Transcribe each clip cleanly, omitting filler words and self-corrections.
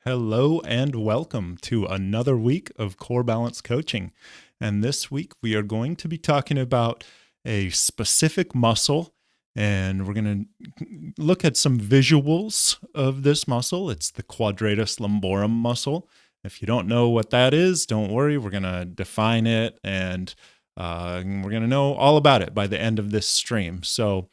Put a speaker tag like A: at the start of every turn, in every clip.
A: Hello and welcome to another week of Core Balance Coaching. And this week we are going to be talking about a specific muscle, and we're going to look at some visuals of this muscle. It's the Quadratus Lumborum muscle. If you don't know what that is, don't worry. We're going to define it, and we're going to know all about it by the end of this stream. So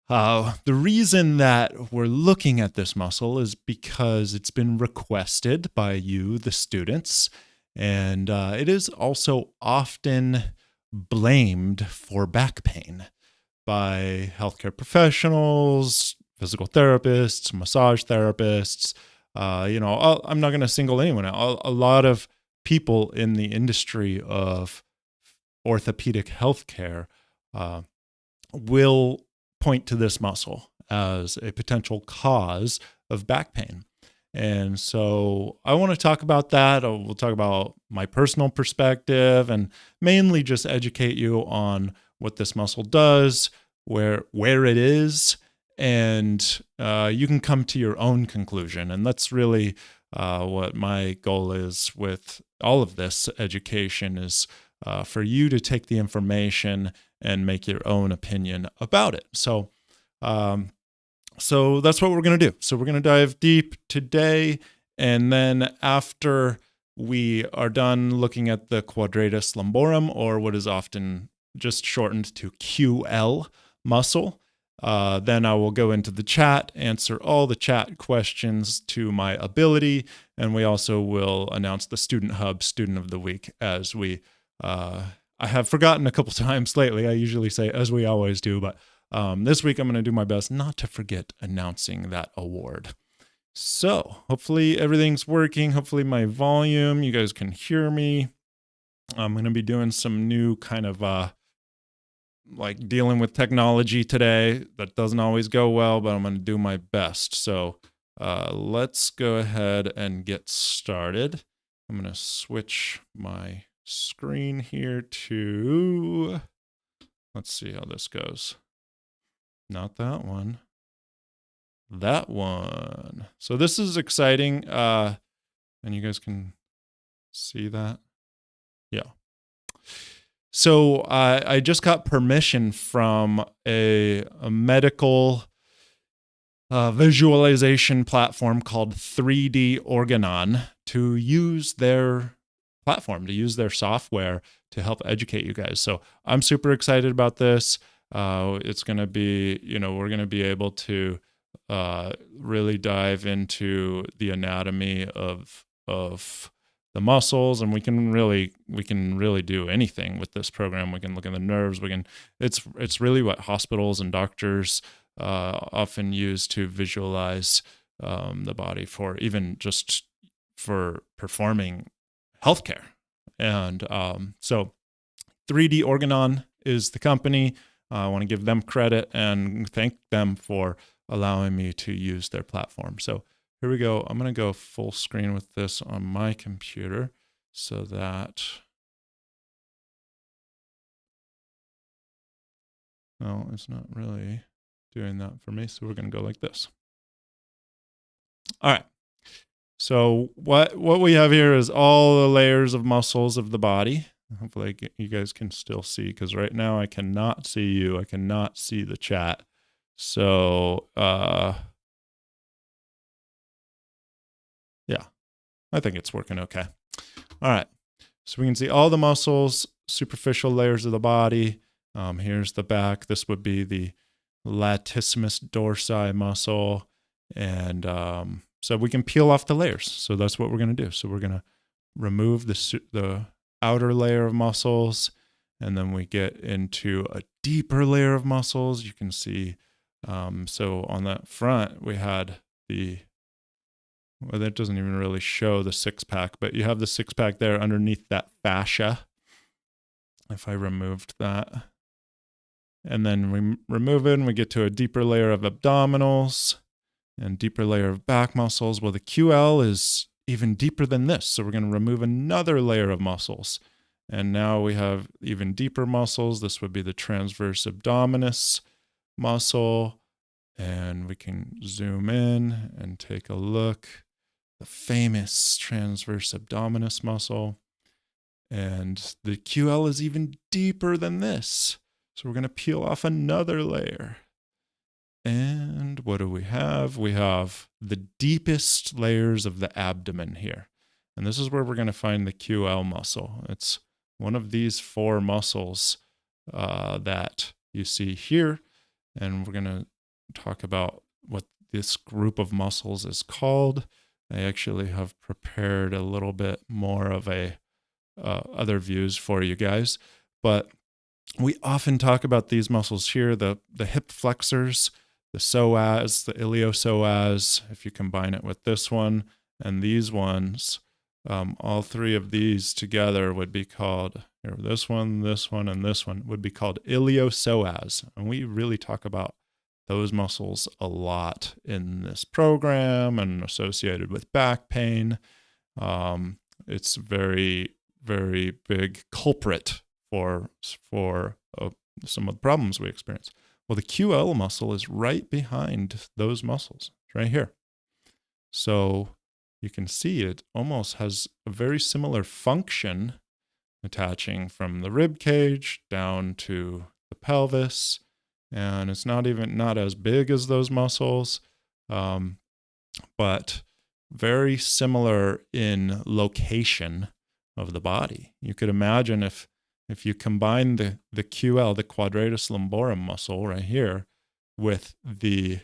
A: the reason that we're looking at this muscle is because it's been requested by you, the students, and it is also often blamed for back pain by healthcare professionals, physical therapists, massage therapists. I'm not going to single anyone out. A lot of people in the industry of orthopedic healthcare will point to this muscle as a potential cause of back pain. And so I want to talk about that. We'll talk about my personal perspective and mainly just educate you on what this muscle does, where it is, and you can come to your own conclusion. And that's really what my goal is with all of this education is for you to take the information and make your own opinion about it. So that's what we're going to do. So we're going to dive deep today. And then after we are done looking at the Quadratus Lumborum, or what is often just shortened to QL muscle, then I will go into the chat, answer all the chat questions to my ability. And we also will announce the Student Hub Student of the Week as we I have forgotten a couple times lately. I usually say as we always do, but this week I'm going to do my best not to forget announcing that award. So hopefully everything's working. Hopefully my volume, you guys can hear me. I'm going to be doing some new kind of like dealing with technology today. That doesn't always go well, but I'm going to do my best. So let's go ahead and get started. I'm going to switch my screen here to, let's see how this goes. Not that one. That one. So this is exciting. And you guys can see that. Yeah. So I just got permission from a medical visualization platform called 3D Organon to use their platform, to use their software to help educate you guys. So I'm super excited about this. It's going to be, we're going to be able to really dive into the anatomy of the muscles, and we can really do anything with this program. We can look at the nerves. It's really what hospitals and doctors often use to visualize the body for even just for performing healthcare. And so 3D Organon is the company. I want to give them credit and thank them for allowing me to use their platform. So here we go. I'm going to go full screen with this on my computer so that, no, it's not really doing that for me. So we're going to go like this. All right. So what we have here is all the layers of muscles of the body. Hopefully you guys can still see, because right now I cannot see you. I cannot see the chat. So yeah, I think it's working okay. All right. So we can see all the muscles, superficial layers of the body. Here's the back. This would be the latissimus dorsi muscle. And so we can peel off the layers. So that's what we're going to do. So we're going to remove the outer layer of muscles, and then we get into a deeper layer of muscles. You can see, so on that front, we had well, that doesn't even really show the six-pack, but you have the six-pack there underneath that fascia. If I removed that, and then we remove it, and we get to a deeper layer of abdominals and deeper layer of back muscles. Well, the QL is even deeper than this. So we're going to remove another layer of muscles. And now we have even deeper muscles. This would be the transverse abdominis muscle. And we can zoom in and take a look. the famous transverse abdominis muscle. And the QL is even deeper than this. So we're going to peel off another layer. And what do we have? We have the deepest layers of the abdomen here. And this is where we're going to find the QL muscle. It's one of these 4 muscles that you see here. And we're going to talk about what this group of muscles is called. I actually have prepared a little bit more of a other views for you guys. But we often talk about these muscles here, the hip flexors, the psoas, the iliopsoas, if you combine it with this one and these ones, all 3 of these together would be called, here, this one, and this one would be called iliopsoas. And we really talk about those muscles a lot in this program and associated with back pain. It's very, very big culprit for some of the problems we experience. Well, the QL muscle is right behind those muscles. It's right here. So you can see it almost has a very similar function attaching from the rib cage down to the pelvis. And it's not as big as those muscles, but very similar in location of the body. You could imagine if you combine the QL, the Quadratus Lumborum muscle right here, with the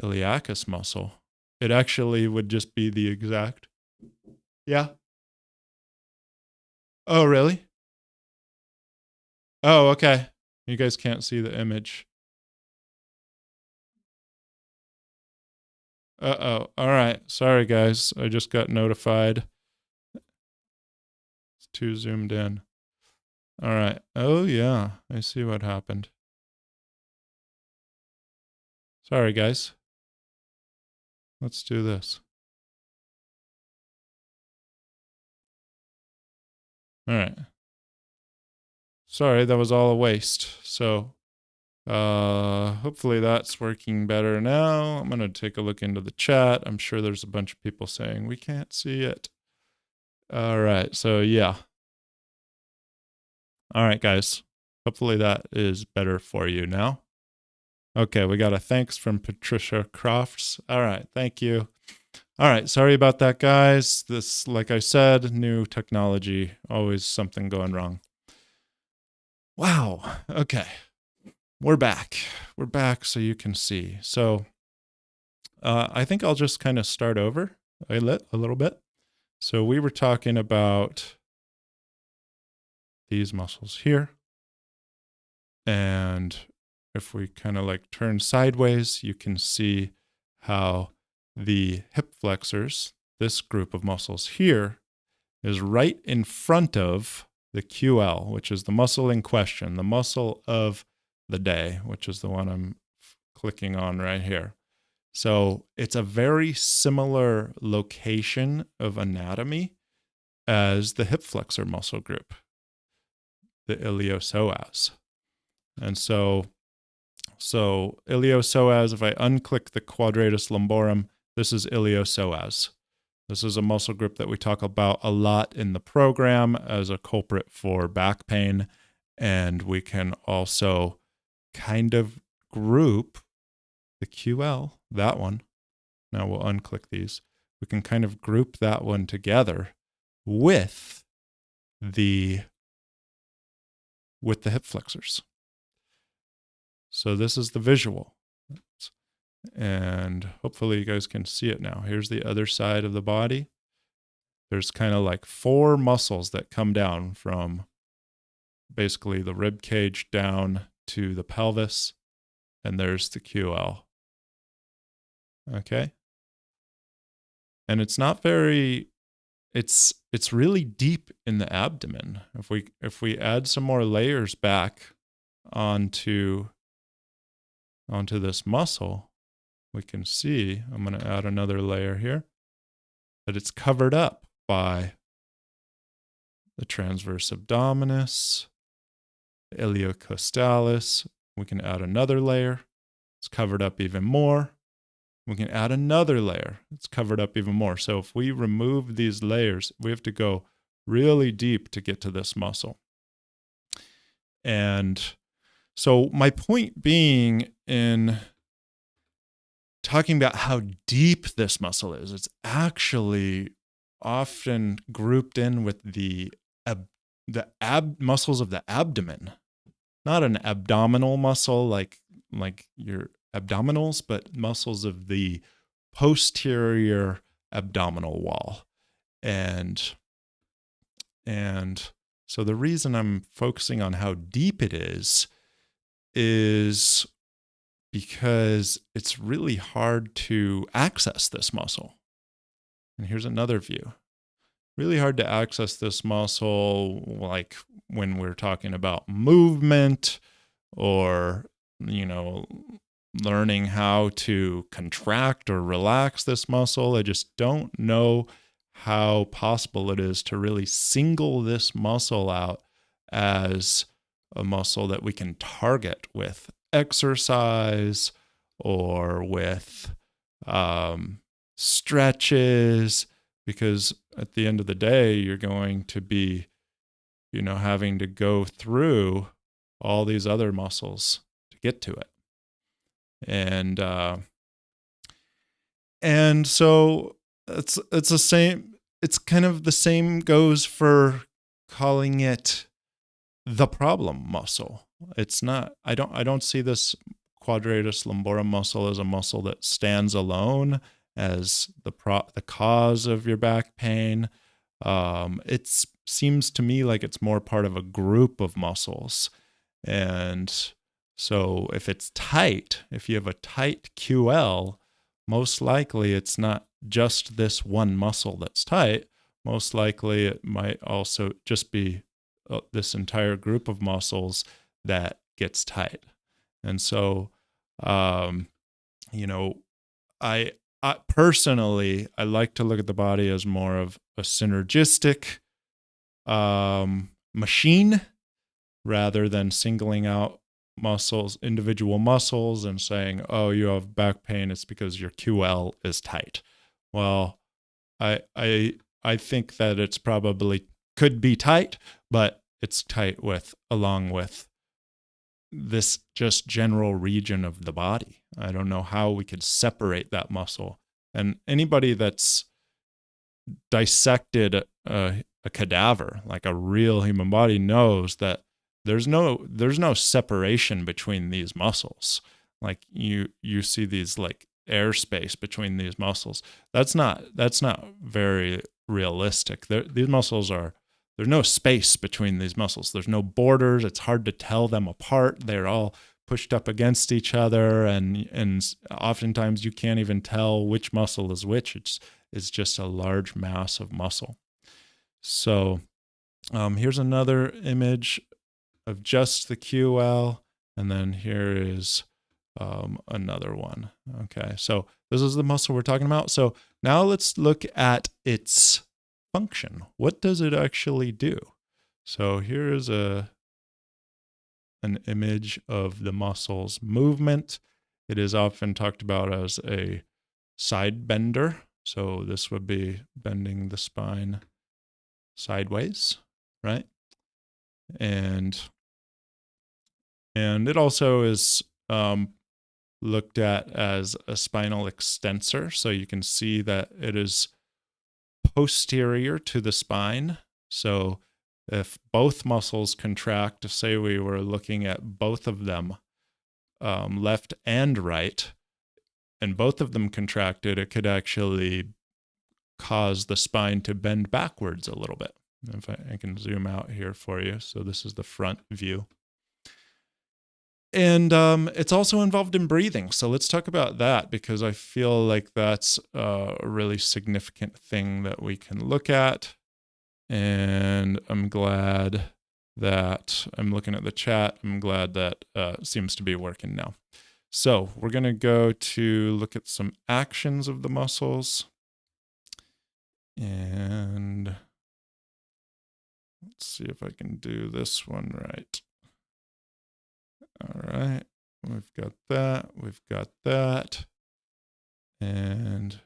A: iliacus muscle, it actually would just be the exact. Yeah. Oh, really? Oh, okay. You guys can't see the image. Uh-oh. All right. Sorry, guys. I just got notified. It's too zoomed in. All right. Oh, yeah. I see what happened. Sorry, guys. Let's do this. All right. Sorry, that was all a waste. So hopefully that's working better now. I'm going to take a look into the chat. I'm sure there's a bunch of people saying we can't see it. All right. So yeah. All right, guys. Hopefully that is better for you now. Okay, we got a thanks from Patricia Crofts. All right, thank you. All right, sorry about that, guys. This, like I said, new technology, always something going wrong. Wow, okay. We're back. We're back so you can see. So I think I'll just kind of start over a little bit. So we were talking about these muscles here. And if we kind of like turn sideways, you can see how the hip flexors, this group of muscles here, is right in front of the QL, which is the muscle in question, the muscle of the day, which is the one I'm clicking on right here. So it's a very similar location of anatomy as the hip flexor muscle group, the iliopsoas. And so iliopsoas, if I unclick the Quadratus Lumborum, this is iliopsoas. This is a muscle group that we talk about a lot in the program as a culprit for back pain. And we can also kind of group the QL, that one. Now we'll unclick these. We can kind of group that one together with the hip flexors. So this is the visual. And hopefully you guys can see it now. Here's the other side of the body. There's kind of like 4 muscles that come down from basically the rib cage down to the pelvis. And there's the QL. Okay. And it's not very, it's really deep in the abdomen. If we add some more layers back onto this muscle, we can see, I'm going to add another layer here, that it's covered up by the transverse abdominis, the iliocostalis. We can add another layer. It's covered up even more We can add another layer. It's covered up even more. So if we remove these layers, we have to go really deep to get to this muscle. And so my point being in talking about how deep this muscle is, it's actually often grouped in with the muscles of the abdomen. Not an abdominal muscle like your abdominals, but muscles of the posterior abdominal wall. And so the reason I'm focusing on how deep it is because it's really hard to access this muscle. And here's another view. Really hard to access this muscle, like when we're talking about movement or, learning how to contract or relax this muscle. I just don't know how possible it is to really single this muscle out as a muscle that we can target with exercise or with stretches, because at the end of the day, you're going to be, having to go through all these other muscles to get to it. And so it's the same. It's kind of the same goes for calling it the problem muscle. It's not. I don't see this quadratus lumborum muscle as a muscle that stands alone as the cause of your back pain. It seems to me like it's more part of a group of muscles. And so if it's tight, if you have a tight QL, most likely it's not just this one muscle that's tight. Most likely it might also just be this entire group of muscles that gets tight. And so, I personally, I like to look at the body as more of a synergistic machine rather than singling out individual muscles and saying, oh, you have back pain, it's because your QL is tight. Well, I think that it's probably could be tight, but it's tight along with this just general region of the body. I don't know how we could separate that muscle. And anybody that's dissected a cadaver, like a real human body, knows that there's no separation between these muscles. Like you see these like airspace between these muscles. That's not very realistic. These muscles there's no space between these muscles. There's no borders. It's hard to tell them apart. They're all pushed up against each other, and oftentimes you can't even tell which muscle is which. It's just a large mass of muscle. So here's another image of just the QL, and then here is another one. Okay, so this is the muscle we're talking about. So now let's look at its function. What does it actually do? So here is an image of the muscle's movement. It is often talked about as a side bender. So this would be bending the spine sideways, right? And it also is looked at as a spinal extensor. So you can see that it is posterior to the spine. So if both muscles contract, say we were looking at both of them, left and right, and both of them contracted, it could actually cause the spine to bend backwards a little bit. If I can zoom out here for you. So this is the front view. And it's also involved in breathing. So let's talk about that, because I feel like that's a really significant thing that we can look at. And I'm glad that I'm looking at the chat. I'm glad that seems to be working now. So we're going to go to look at some actions of the muscles. And let's see if I can do this one right. All right, we've got that, we've got that. And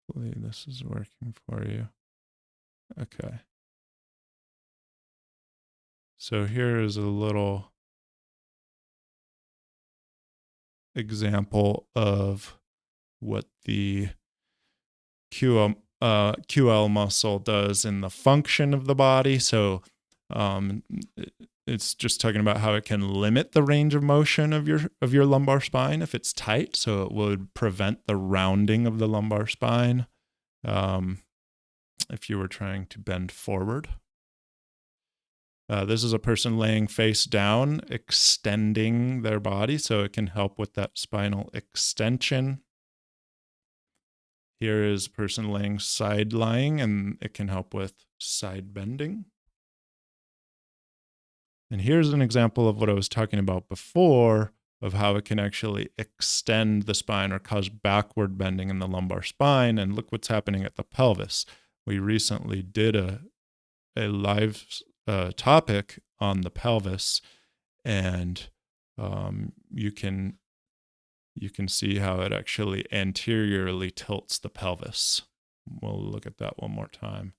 A: hopefully this is working for you. Okay. So here is a little example of what the QL muscle does in the function of the body. So it's just talking about how it can limit the range of motion of your lumbar spine if it's tight. So it would prevent the rounding of the lumbar spine if you were trying to bend forward. This is a person laying face down, extending their body, so it can help with that spinal extension. Here is a person laying side lying, and it can help with side bending. And here's an example of what I was talking about before, of how it can actually extend the spine or cause backward bending in the lumbar spine. And look what's happening at the pelvis. We recently did a live topic on the pelvis, and you can see how it actually anteriorly tilts the pelvis. We'll look at that one more time.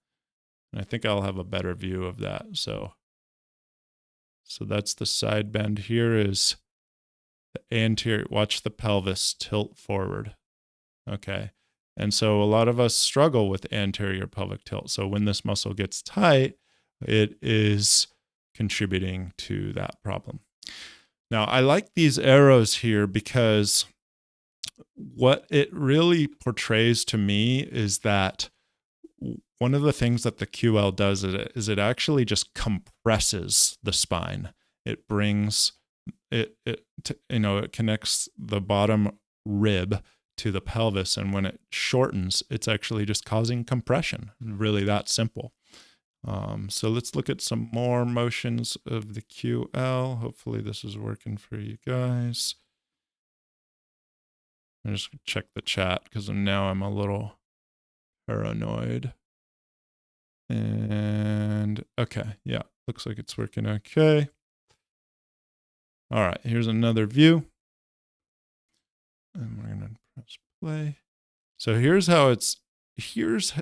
A: And I think I'll have a better view of that. So that's the side bend. Here is the anterior. Watch the pelvis tilt forward. Okay. And so a lot of us struggle with anterior pelvic tilt. So when this muscle gets tight, it is contributing to that problem. Now, I like these arrows here because what it really portrays to me is that one of the things that the QL does is it actually just compresses the spine. It brings it connects the bottom rib to the pelvis, and when it shortens, it's actually just causing compression. Really that simple. So let's look at some more motions of the QL. Hopefully this is working for you guys. I just check the chat because now I'm a little paranoid. And okay, yeah, looks like it's working okay. All right, here's another view. And we're gonna press play. So here's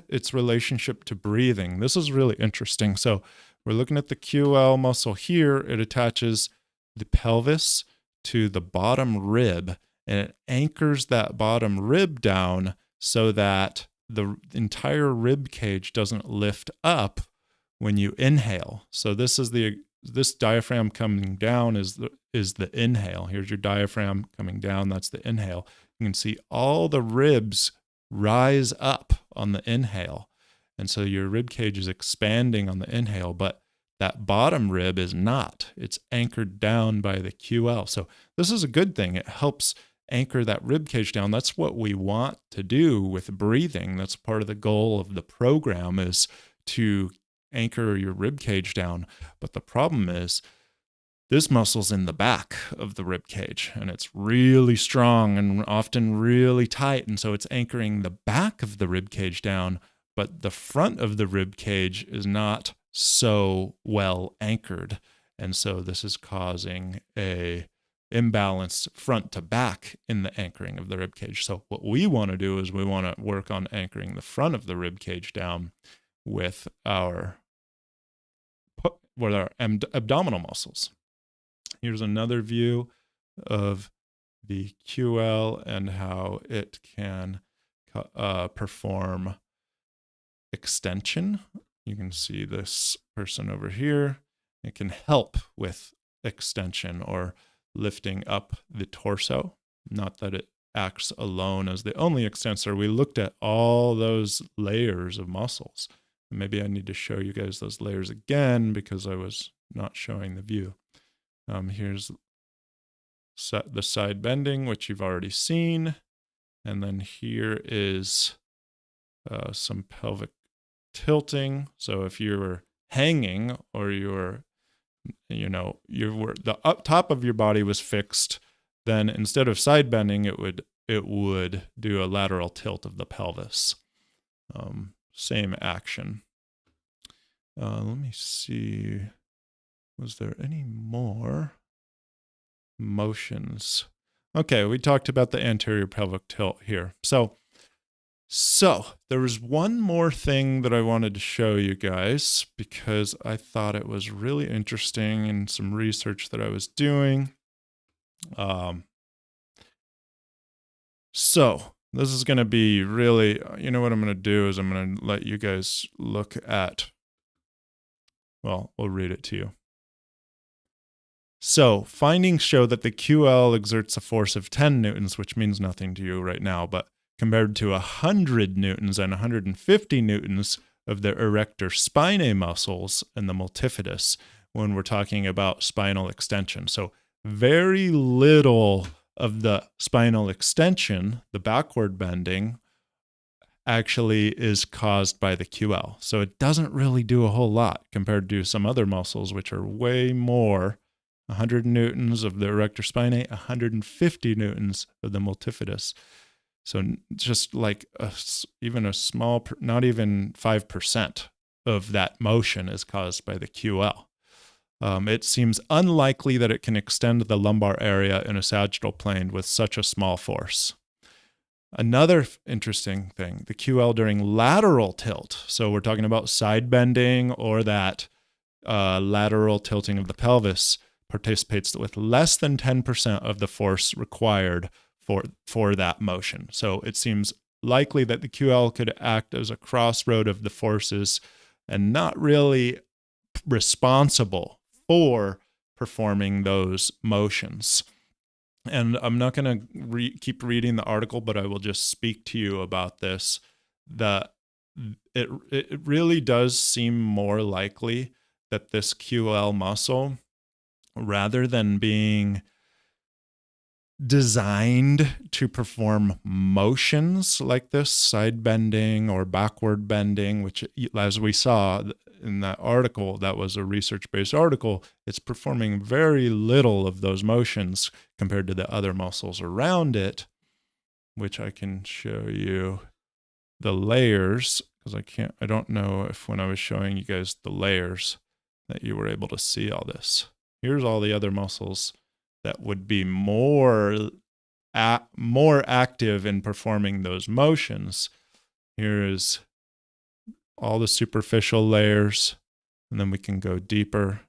A: its relationship to breathing. This is really interesting. So we're looking at the QL muscle here. It attaches the pelvis to the bottom rib, and it anchors that bottom rib down so that the entire rib cage doesn't lift up when you inhale. So this diaphragm coming down is the inhale. Here's your diaphragm coming down. That's the inhale. You can see all the ribs rise up on the inhale. And so your rib cage is expanding on the inhale, but that bottom rib is not. It's anchored down by the QL. So this is a good thing. It helps anchor that rib cage down. That's what we want to do with breathing. That's part of the goal of the program, is to anchor your rib cage down. But the problem is this muscle's in the back of the rib cage, and it's really strong and often really tight. And so it's anchoring the back of the rib cage down, but the front of the rib cage is not so well anchored. And so this is causing a imbalance front to back in the anchoring of the rib cage. So what we want to do is we want to work on anchoring the front of the rib cage down with our abdominal muscles. Here's another view of the QL and how it can perform extension. You can see this person over here. It can help with extension or lifting up the torso. Not that it acts alone as the only extensor. We looked at all those layers of muscles. Maybe I need to show you guys those layers again because I was not showing the view. Here's the side bending, which you've already seen. And then here is some pelvic tilting. So if you were hanging or the top of your body was fixed, then instead of side bending, it would do a lateral tilt of the pelvis. Same action. Let me see. Was there any more motions? Okay, we talked about the anterior pelvic tilt here. So there was one more thing that I wanted to show you guys because I thought it was really interesting in some research that I was doing. So this is going to be really, you know what I'm going to do is I'm going to let you guys look at, well, we'll read it to you. So findings show that the QL exerts a force of 10 newtons, which means nothing to you right now, but compared to 100 newtons and 150 newtons of the erector spinae muscles and the multifidus when we're talking about spinal extension. So very little of the spinal extension, the backward bending, actually is caused by the QL. So it doesn't really do a whole lot compared to some other muscles, which are way more. 100 newtons of the erector spinae, 150 newtons of the multifidus. So just like even a small, not even 5% of that motion is caused by the QL. It seems unlikely that it can extend the lumbar area in a sagittal plane with such a small force. Another interesting thing, the QL during lateral tilt. So we're talking about side bending or that lateral tilting of the pelvis participates with less than 10% of the force required for that motion. So it seems likely that the QL could act as a crossroad of the forces and not really responsible for performing those motions. And I'm not going to keep reading the article, but I will just speak to you about this. It really does seem more likely that this QL muscle, rather than being designed to perform motions like this, side bending or backward bending, which, as we saw in that article, that was a research-based article, it's performing very little of those motions compared to the other muscles around it, which I can show you the layers, because I don't know if when I was showing you guys the layers that you were able to see all this. Here's all the other muscles that would be more active in performing those motions. Here is all the superficial layers, and then we can go deeper,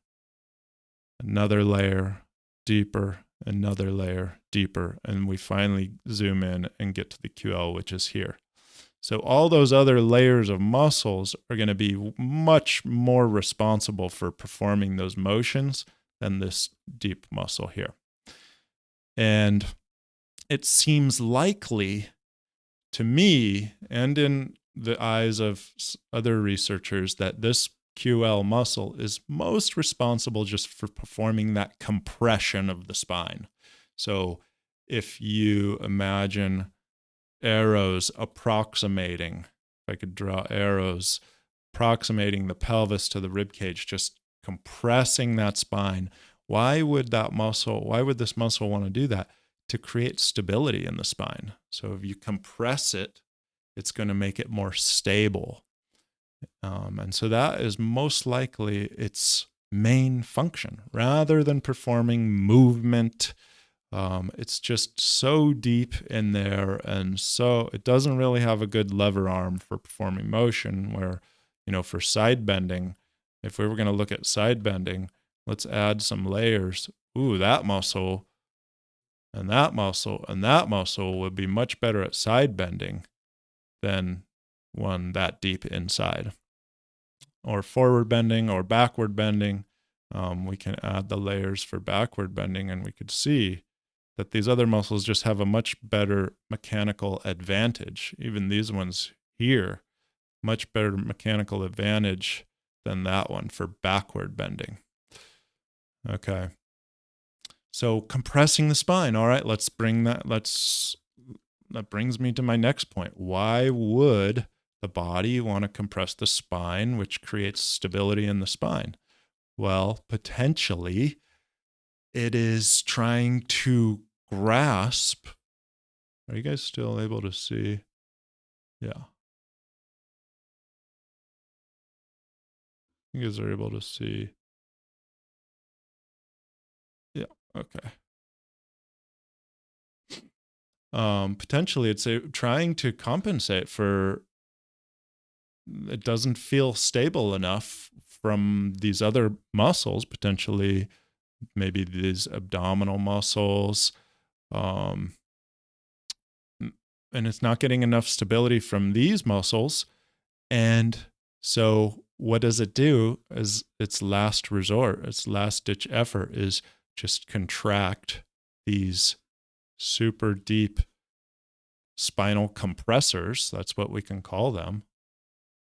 A: another layer, deeper, another layer, deeper, and we finally zoom in and get to the QL, which is here. So all those other layers of muscles are going to be much more responsible for performing those motions than this deep muscle here. And it seems likely to me, and in the eyes of other researchers, that this QL muscle is most responsible just for performing that compression of the spine. So if you imagine arrows approximating, if I could draw arrows approximating the pelvis to the rib cage, just compressing that spine, why would this muscle want to do that? To create stability in the spine. So if you compress it, it's going to make it more stable. And so that is most likely its main function. Rather than performing movement, it's just so deep in there, and so it doesn't really have a good lever arm for performing motion, where, for side bending, if we were going to look at side bending, let's add some layers. Ooh, that muscle and that muscle and that muscle would be much better at side bending than one that deep inside. Or forward bending or backward bending, we can add the layers for backward bending, and we could see that these other muscles just have a much better mechanical advantage. Even these ones here, much better mechanical advantage than that one for backward bending. Okay. So compressing the spine. All right, that brings me to my next point. Why would the body want to compress the spine, which creates stability in the spine? Well, potentially it is trying to grasp. Are you guys still able to see? Yeah. You guys are able to see. Yeah, okay. potentially it's trying to compensate for it doesn't feel stable enough from these other muscles, potentially maybe these abdominal muscles, and it's not getting enough stability from these muscles. And so what does it do as its last resort, its last ditch effort is just contract these super deep spinal compressors. That's what we can call them.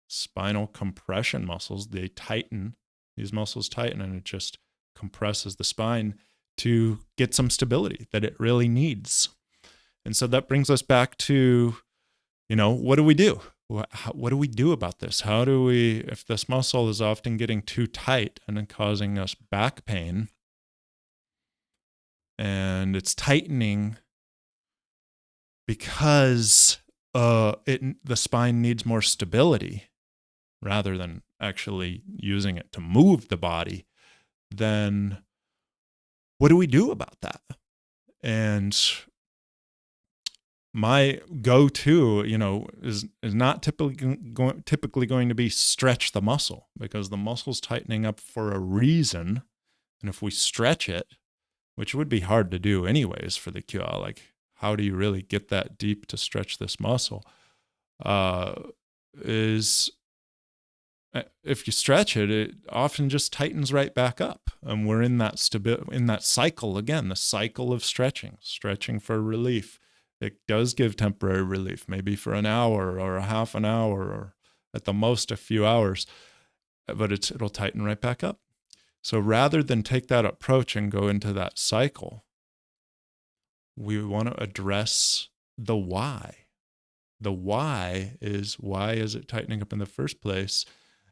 A: Spinal compression muscles. They tighten, these muscles tighten, and it just compresses the spine to get some stability that it really needs. And so that brings us back to, what do we do? What do we do about this? How do we, if this muscle is often getting too tight and then causing us back pain, and it's tightening because the spine needs more stability rather than actually using it to move the body, then what do we do about that? And my go-to, is not typically going to be stretch the muscle, because the muscle's tightening up for a reason. And if we stretch it, which would be hard to do anyways for the QL, like how do you really get that deep to stretch this muscle? Is if you stretch it, it often just tightens right back up, and we're in that cycle again, the cycle of stretching for relief. It does give temporary relief, maybe for an hour or a half an hour, or at the most a few hours, but it'll tighten right back up. So rather than take that approach and go into that cycle, we want to address the why. The why is it tightening up in the first place?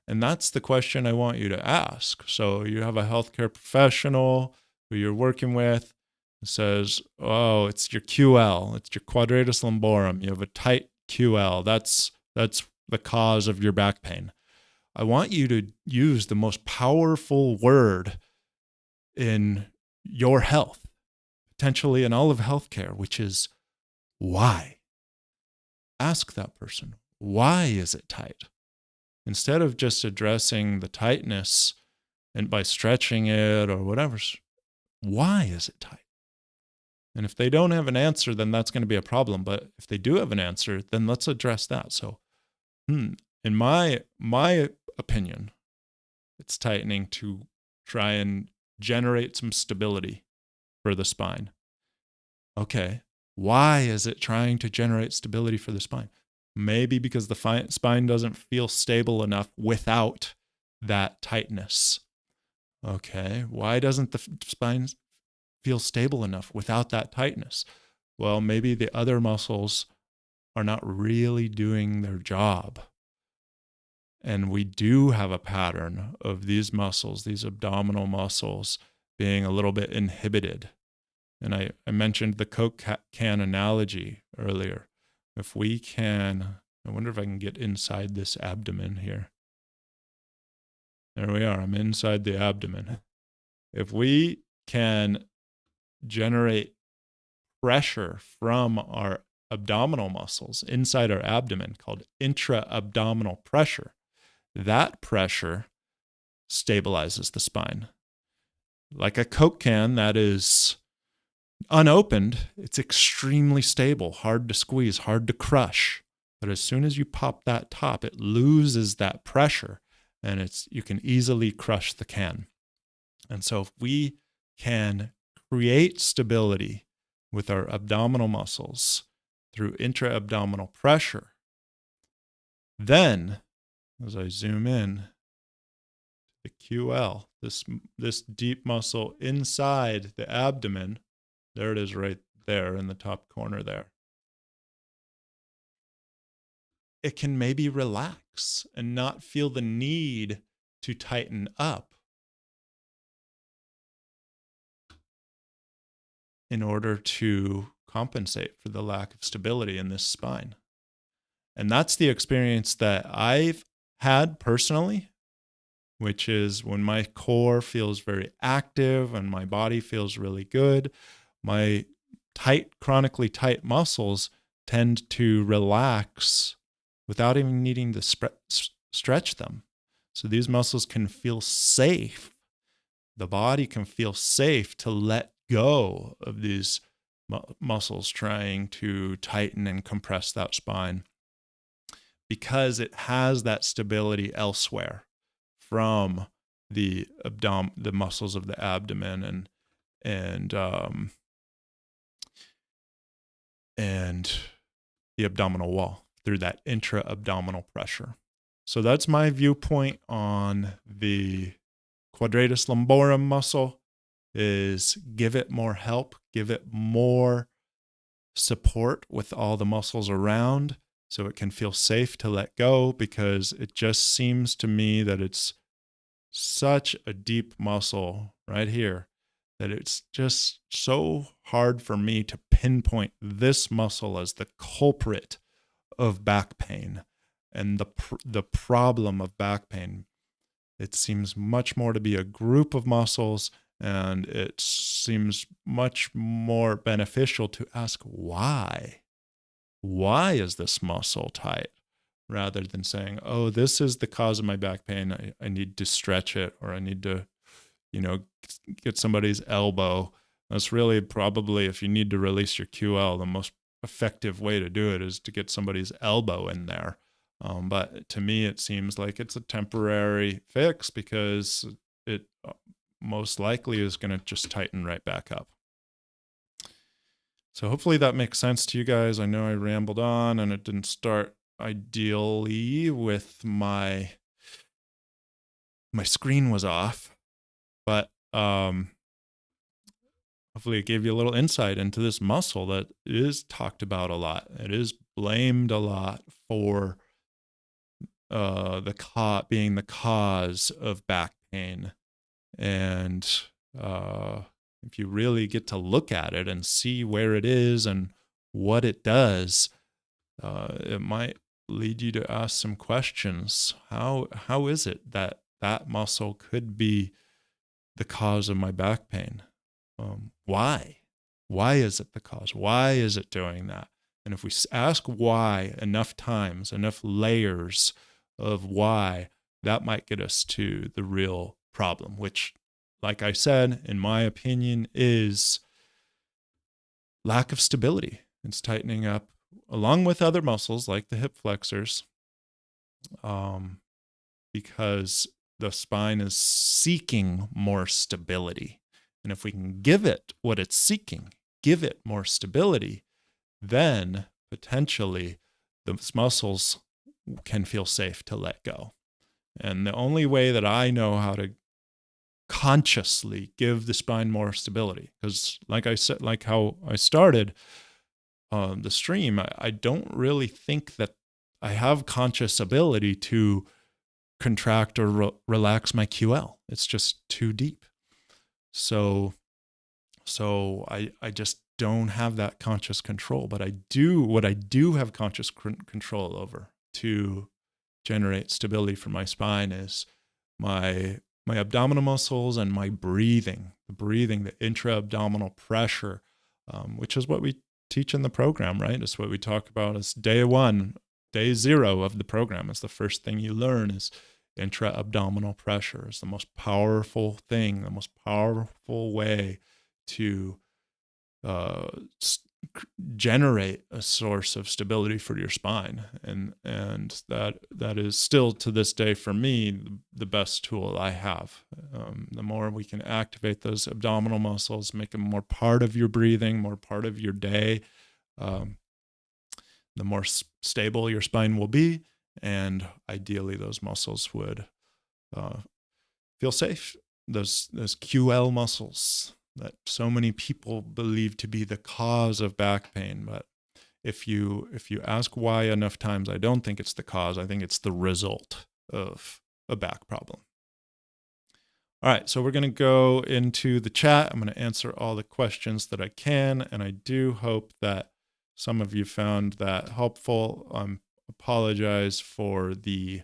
A: And that's the question I want you to ask. So you have a healthcare professional who you're working with, says, oh, it's your QL, it's your quadratus lumborum, you have a tight QL, that's the cause of your back pain. I want you to use the most powerful word in your health, potentially in all of healthcare, which is why. Ask that person, why is it tight? Instead of just addressing the tightness and by stretching it or whatever, why is it tight? And if they don't have an answer, then that's going to be a problem. But if they do have an answer, then let's address that. So, in my opinion, it's tightening to try and generate some stability for the spine. Okay, why is it trying to generate stability for the spine? Maybe because the spine doesn't feel stable enough without that tightness. Okay, why doesn't the spine feel stable enough without that tightness? Well, maybe the other muscles are not really doing their job. And we do have a pattern of these muscles, these abdominal muscles, being a little bit inhibited. And I mentioned the Coke can analogy earlier. If we can, I wonder if I can get inside this abdomen here. There we are, I'm inside the abdomen. If we can generate pressure from our abdominal muscles inside our abdomen, called intra-abdominal pressure, that pressure stabilizes the spine. Like a Coke can that is unopened, it's extremely stable, hard to squeeze, hard to crush. But as soon as you pop that top, it loses that pressure, and you can easily crush the can. And so if we can create stability with our abdominal muscles through intra-abdominal pressure, then, as I zoom in, the QL, this deep muscle inside the abdomen, there it is right there in the top corner there, it can maybe relax and not feel the need to tighten up in order to compensate for the lack of stability in this spine. And that's the experience that I've had personally, which is when my core feels very active and my body feels really good, my chronically tight muscles tend to relax without even needing to stretch them. So these muscles can feel safe. The body can feel safe to let go of these muscles trying to tighten and compress that spine, because it has that stability elsewhere from the muscles of the abdomen and the abdominal wall through that intra-abdominal pressure. So that's my viewpoint on the Quadratus Lumborum muscle, is give it more help, give it more support with all the muscles around so it can feel safe to let go, because it just seems to me that it's such a deep muscle right here that it's just so hard for me to pinpoint this muscle as the culprit of back pain and the problem of back pain. It seems much more to be a group of muscles, and it seems much more beneficial to ask why. Why is this muscle tight? Rather than saying, oh, this is the cause of my back pain. I need to stretch it, or I need to, get somebody's elbow. That's really probably, if you need to release your QL, the most effective way to do it is to get somebody's elbow in there. But to me, it seems like it's a temporary fix, because it most likely is going to just tighten right back up. So hopefully that makes sense to you guys. I know I rambled on and it didn't start ideally with my screen was off, but hopefully it gave you a little insight into this muscle that is talked about a lot. It is blamed a lot for being the cause of back pain. And if you really get to look at it and see where it is and what it does, it might lead you to ask some questions. How is it that muscle could be the cause of my back pain? Why? Why is it the cause? Why is it doing that? And if we ask why enough times, enough layers of why, that might get us to the real problem, which, like I said, in my opinion, is lack of stability. It's tightening up along with other muscles like the hip flexors, because the spine is seeking more stability. And if we can give it what it's seeking, give it more stability, then potentially those muscles can feel safe to let go. And the only way that I know how to consciously give the spine more stability, because like I said, like how I started the stream, I don't really think that I have conscious ability to contract or relax my QL. It's just too deep. So I just don't have that conscious control, but what I do have conscious control over to generate stability for my spine is my abdominal muscles and my breathing, the intra-abdominal pressure, which is what we teach in the program, right? It's what we talk about as day 0 of the program. It's the first thing you learn is intra-abdominal pressure is the most powerful thing, the most powerful way to generate a source of stability for your spine, and that is still to this day for me the best tool I have. The more we can activate those abdominal muscles, make them more part of your breathing, more part of your day, the more stable your spine will be, and ideally those muscles would feel safe. Those QL muscles that so many people believe to be the cause of back pain. But if you ask why enough times, I don't think it's the cause. I think it's the result of a back problem. All right, so we're going to go into the chat. I'm going to answer all the questions that I can, and I do hope that some of you found that helpful. Apologize for the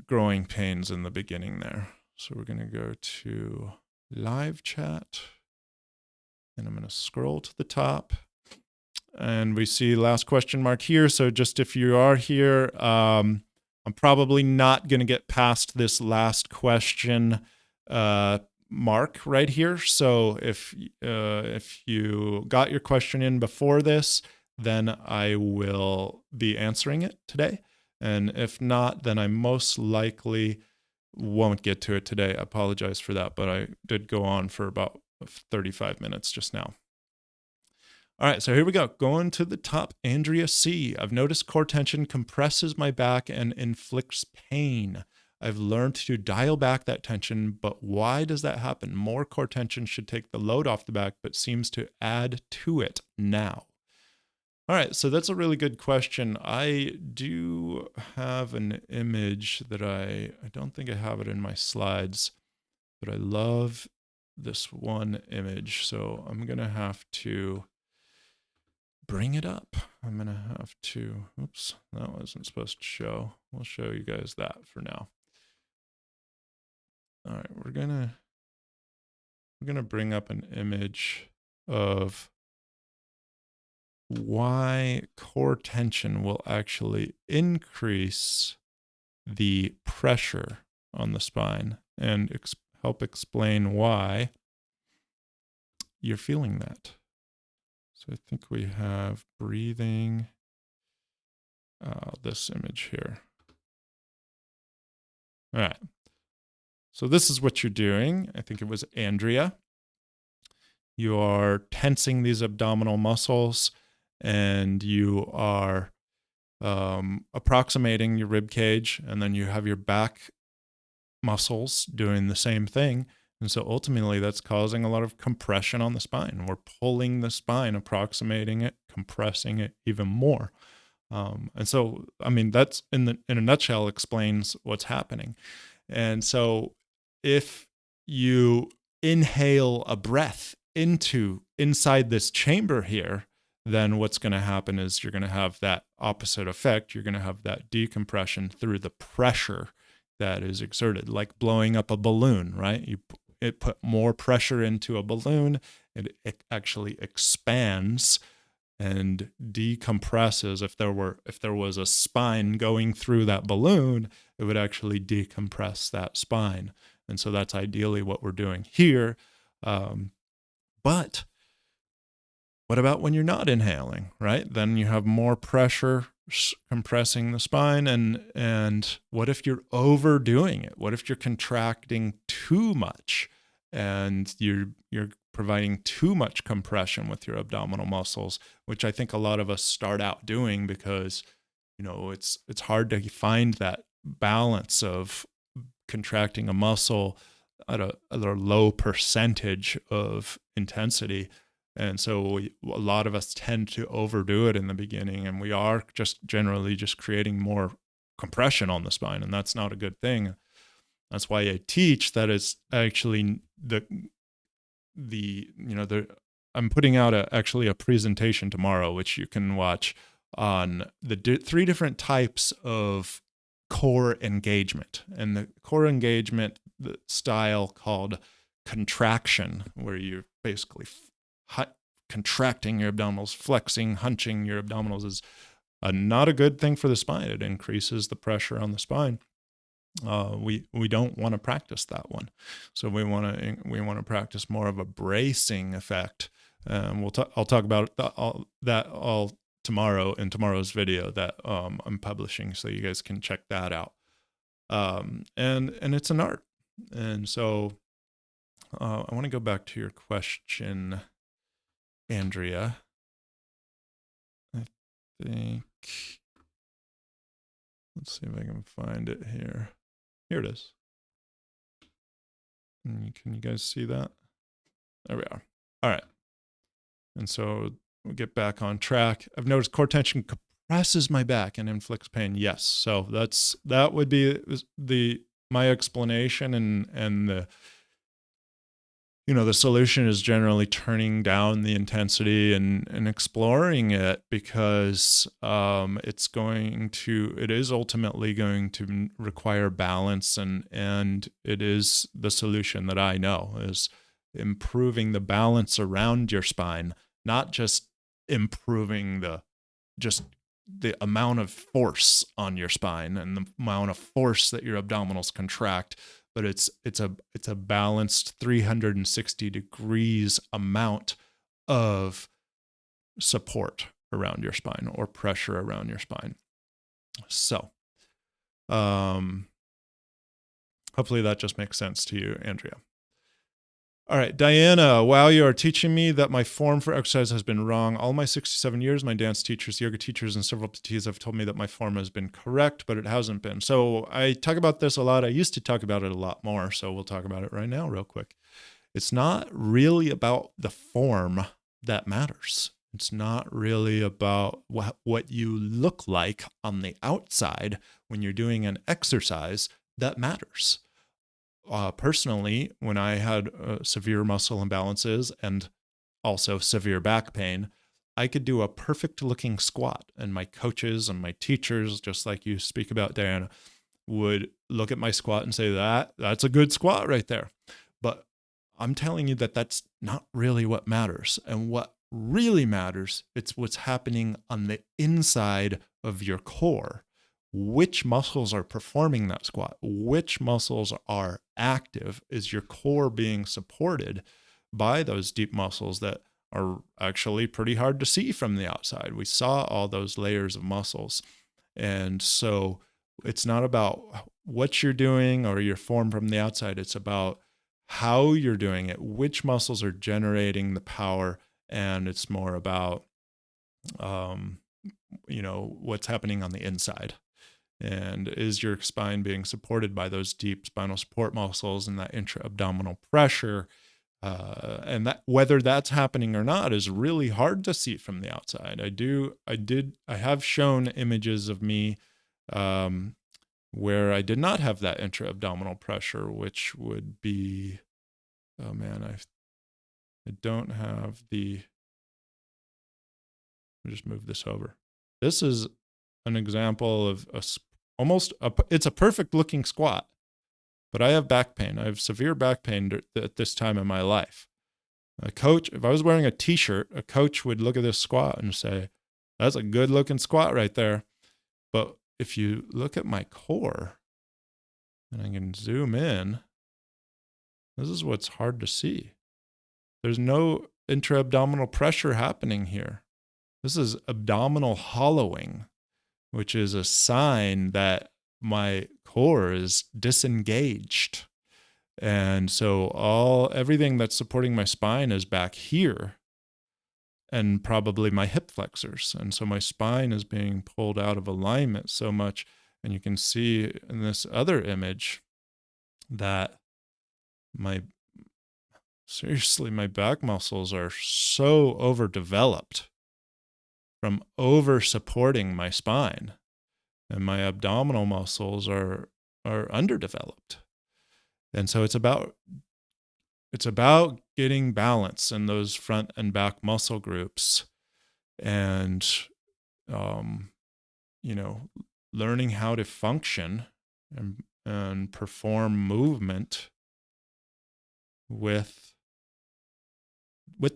A: growing pains in the beginning there. So we're going to go to live chat, And I'm going to scroll to the top. And we see last question mark here. So just if you are here, I'm probably not going to get past this last question mark right here. So if you got your question in before this, then I will be answering it today. And if not, then I most likely won't get to it today. I apologize for that, but I did go on for about 35 minutes just now. All right, so here we go. Going to the top, Andrea C. I've noticed core tension compresses my back and inflicts pain. I've learned to dial back that tension, but why does that happen? More core tension should take the load off the back, but seems to add to it now. All right, so that's a really good question. I do have an image that I don't think I have it in my slides, but I love this one image. So I'm going to have to bring it up. I'm going to have to, oops, that wasn't supposed to show. We'll show you guys that for now. All right, we're going to bring up an image of why core tension will actually increase the pressure on the spine and help explain why you're feeling that. So I think we have breathing, this image here. All right. So this is what you're doing. I think it was Andrea. You are tensing these abdominal muscles and you are approximating your rib cage, and then you have your back muscles doing the same thing. And so ultimately that's causing a lot of compression on the spine. We're pulling the spine, approximating it, compressing it even more. And so, I mean, that's in a nutshell explains what's happening. And so if you inhale a breath inside this chamber here, then what's going to happen is you're going to have that opposite effect. You're going to have that decompression through the pressure that is exerted, like blowing up a balloon, right? It put more pressure into a balloon, and it actually expands and decompresses. If there was a spine going through that balloon, it would actually decompress that spine. And so that's ideally what we're doing here. But what about when you're not inhaling, right? Then you have more pressure compressing the spine. And what if you're overdoing it? What if you're contracting too much and you're providing too much compression with your abdominal muscles, which I think a lot of us start out doing because, it's hard to find that balance of contracting a muscle at a low percentage of intensity. And so a lot of us tend to overdo it in the beginning, and we are just generally just creating more compression on the spine, and that's not a good thing. That's why I teach that it's actually I'm putting out actually a presentation tomorrow, which you can watch on the 3 different types of core engagement. And the core engagement, the style called contraction, where you're basically contracting your abdominals, flexing, hunching your abdominals, is not a good thing for the spine. It increases the pressure on the spine. We don't want to practice that one. So we want to practice more of a bracing effect. I'll talk about that all tomorrow in tomorrow's video that I'm publishing, so you guys can check that out. And it's an art. And so I want to go back to your question, Andrea. I think, let's see if I can find it here. Here it is. Can you guys see that? There we are. All right. And so we'll get back on track. I've noticed core tension compresses my back and inflicts pain. Yes. So that would be my explanation, and the solution is generally turning down the intensity and exploring it, because it is ultimately going to require balance, and it is the solution that I know is improving the balance around your spine, not just improving the amount of force on your spine and the amount of force that your abdominals contract, but it's a balanced 360 degrees amount of support around your spine or pressure around your spine. So, hopefully that just makes sense to you, Andrea. All right, Diana, wow, you are teaching me that my form for exercise has been wrong. All my 67 years, my dance teachers, yoga teachers, and several PTs have told me that my form has been correct, but it hasn't been. So I talk about this a lot. I used to talk about it a lot more, so we'll talk about it right now real quick. It's not really about the form that matters. It's not really about what you look like on the outside when you're doing an exercise that matters. Personally, when I had severe muscle imbalances and also severe back pain, I could do a perfect looking squat. And my coaches and my teachers, just like you speak about, Diana, would look at my squat and say, that's a good squat right there. But I'm telling you that that's not really what matters. And what really matters, it's what's happening on the inside of your core. Which muscles are performing that squat? Which muscles are active? Is your core being supported by those deep muscles that are actually pretty hard to see from the outside? We saw all those layers of muscles. And so it's not about what you're doing or your form from the outside. It's about how you're doing it, which muscles are generating the power. And it's more about, what's happening on the inside. And is your spine being supported by those deep spinal support muscles and that intra-abdominal pressure? And that whether that's happening or not is really hard to see from the outside. I have shown images of me where I did not have that intra-abdominal pressure, which would be, oh man, I don't have the, I'll just move this over. This is an example of it's a perfect looking squat, but I have back pain. I have severe back pain at this time in my life. A coach, if I was wearing a t-shirt, a coach would look at this squat and say, that's a good looking squat right there. But if you look at my core, and I can zoom in, this is what's hard to see. There's no intra-abdominal pressure happening here. This is abdominal hollowing, which is a sign that my core is disengaged. And so everything that's supporting my spine is back here and probably my hip flexors. And so my spine is being pulled out of alignment so much. And you can see in this other image that my back muscles are so overdeveloped from over supporting my spine, and my abdominal muscles are underdeveloped. And so it's about getting balance in those front and back muscle groups, and learning how to function and perform movement with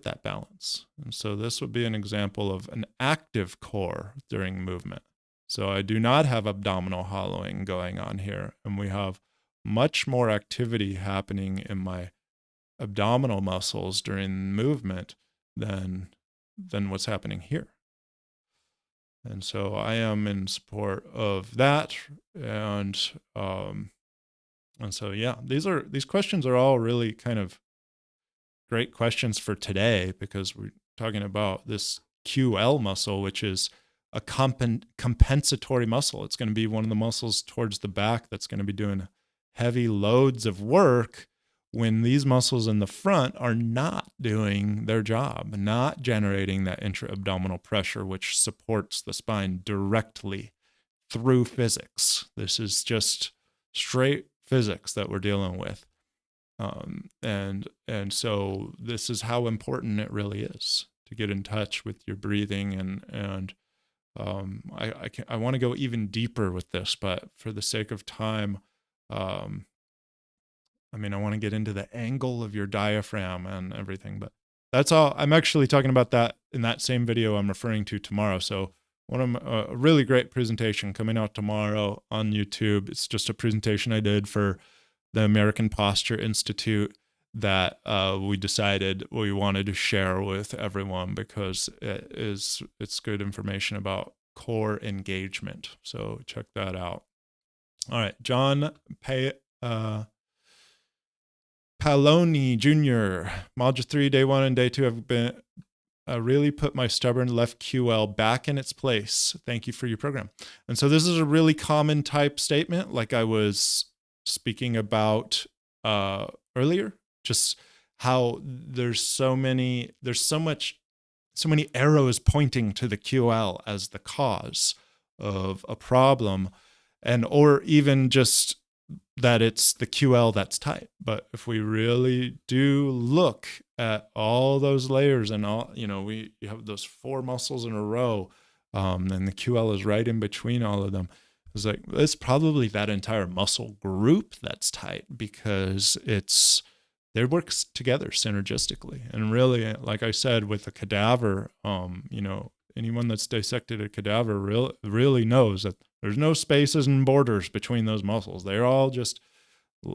A: that balance. And so this would be an example of an active core during movement. So I do not have abdominal hollowing going on here, and we have much more activity happening in my abdominal muscles during movement than what's happening here. And so I am in support of that. And so, yeah, these questions are all really kind of great questions for today, because we're talking about this QL muscle, which is a compensatory muscle. It's going to be one of the muscles towards the back that's going to be doing heavy loads of work when these muscles in the front are not doing their job, not generating that intra-abdominal pressure, which supports the spine directly through physics. This is just straight physics that we're dealing with. And so this is how important it really is to get in touch with your breathing. And I want to go even deeper with this, but for the sake of time, I mean, I want to get into the angle of your diaphragm and everything, but that's all. I'm actually talking about that in that same video I'm referring to tomorrow. So a really great presentation coming out tomorrow on YouTube. It's just a presentation I did for the American Posture Institute that we decided we wanted to share with everyone because it's good information about core engagement. So check that out. All right, John Paloni Jr., Module 3, Day 1 and Day 2 have been really put my stubborn left QL back in its place. Thank you for your program. And so this is a really common type statement like I was speaking about earlier, just how there's so many arrows pointing to the QL as the cause of a problem, and or even just that it's the QL that's tight. But if we really do look at all those layers and all, you have those 4 muscles in a row, and the QL is right in between all of them. It's like, it's probably that entire muscle group that's tight because they work together synergistically. And really, like I said, with a cadaver, anyone that's dissected a cadaver really knows that there's no spaces and borders between those muscles. They're all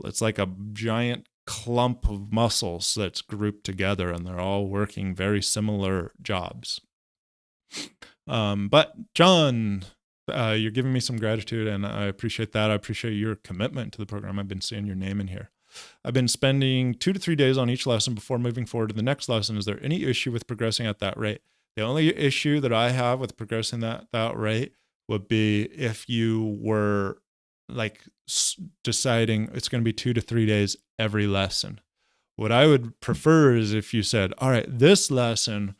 A: it's like a giant clump of muscles that's grouped together, and they're all working very similar jobs. But John, you're giving me some gratitude, and I appreciate that. I appreciate your commitment to the program. I've been seeing your name in here. I've been spending 2 to 3 days on each lesson before moving forward to the next lesson. Is there any issue with progressing at that rate? The only issue that I have with progressing that rate would be if you were like deciding it's going to be 2 to 3 days every lesson. What I would prefer is if you said, all right, this lesson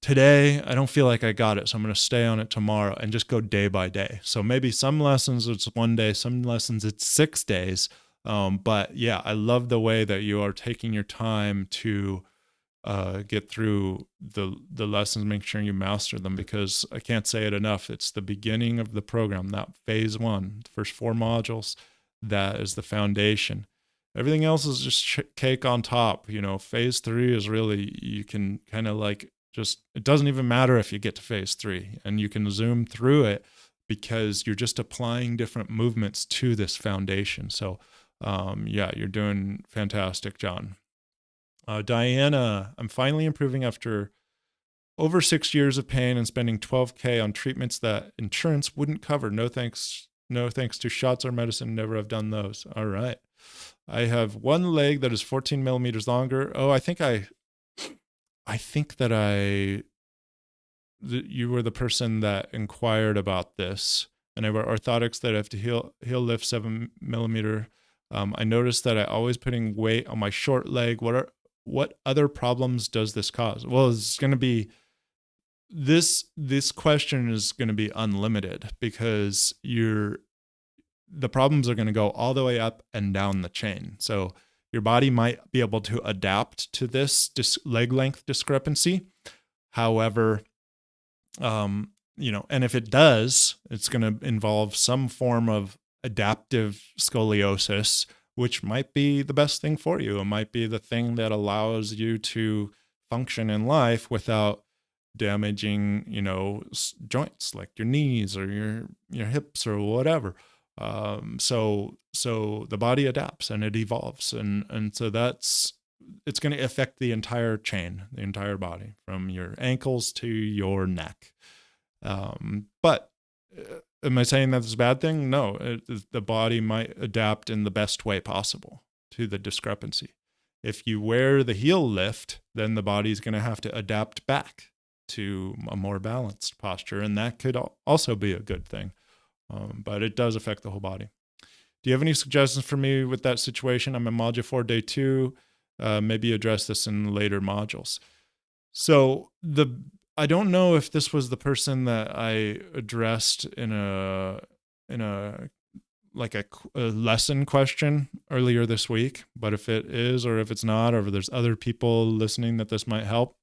A: today, I don't feel like I got it, so I'm going to stay on it tomorrow, and just go day by day. So maybe some lessons it's 1 day, some lessons it's 6 days. But yeah, I love the way that you are taking your time to get through the lessons, make sure you master them, because I can't say it enough. It's the beginning of the program, that phase 1, the first 4 modules, that is the foundation. Everything else is just cake on top. Phase 3 is really, you can kind of like it doesn't even matter if you get to phase 3 and you can zoom through it because you're just applying different movements to this foundation. So yeah, you're doing fantastic, John. Diana, I'm finally improving after over 6 years of pain and spending $12,000 on treatments that insurance wouldn't cover. No thanks to shots or medicine. Never have done those. All right. I have one leg that is 14 millimeters longer. Oh, I think that you were the person that inquired about this. And I wear orthotics that have to heel lift 7 millimeter. I noticed that I always putting weight on my short leg. What other problems does this cause? Well, it's going to be this question is going to be unlimited because the problems are going to go all the way up and down the chain. So your body might be able to adapt to this leg length discrepancy. However, and if it does, it's going to involve some form of adaptive scoliosis, which might be the best thing for you. It might be the thing that allows you to function in life without damaging, joints like your knees or your hips or whatever. So the body adapts and it evolves. And so it's going to affect the entire chain, the entire body, from your ankles to your neck. But am I saying that's a bad thing? No, the body might adapt in the best way possible to the discrepancy. If you wear the heel lift, then the body's going to have to adapt back to a more balanced posture, and that could also be a good thing. But it does affect the whole body. Do you have any suggestions for me with that situation? I'm in Module 4, Day 2. Maybe address this in later modules. So I don't know if this was the person that I addressed in a lesson question earlier this week, but if it is, or if it's not, or if there's other people listening that this might help,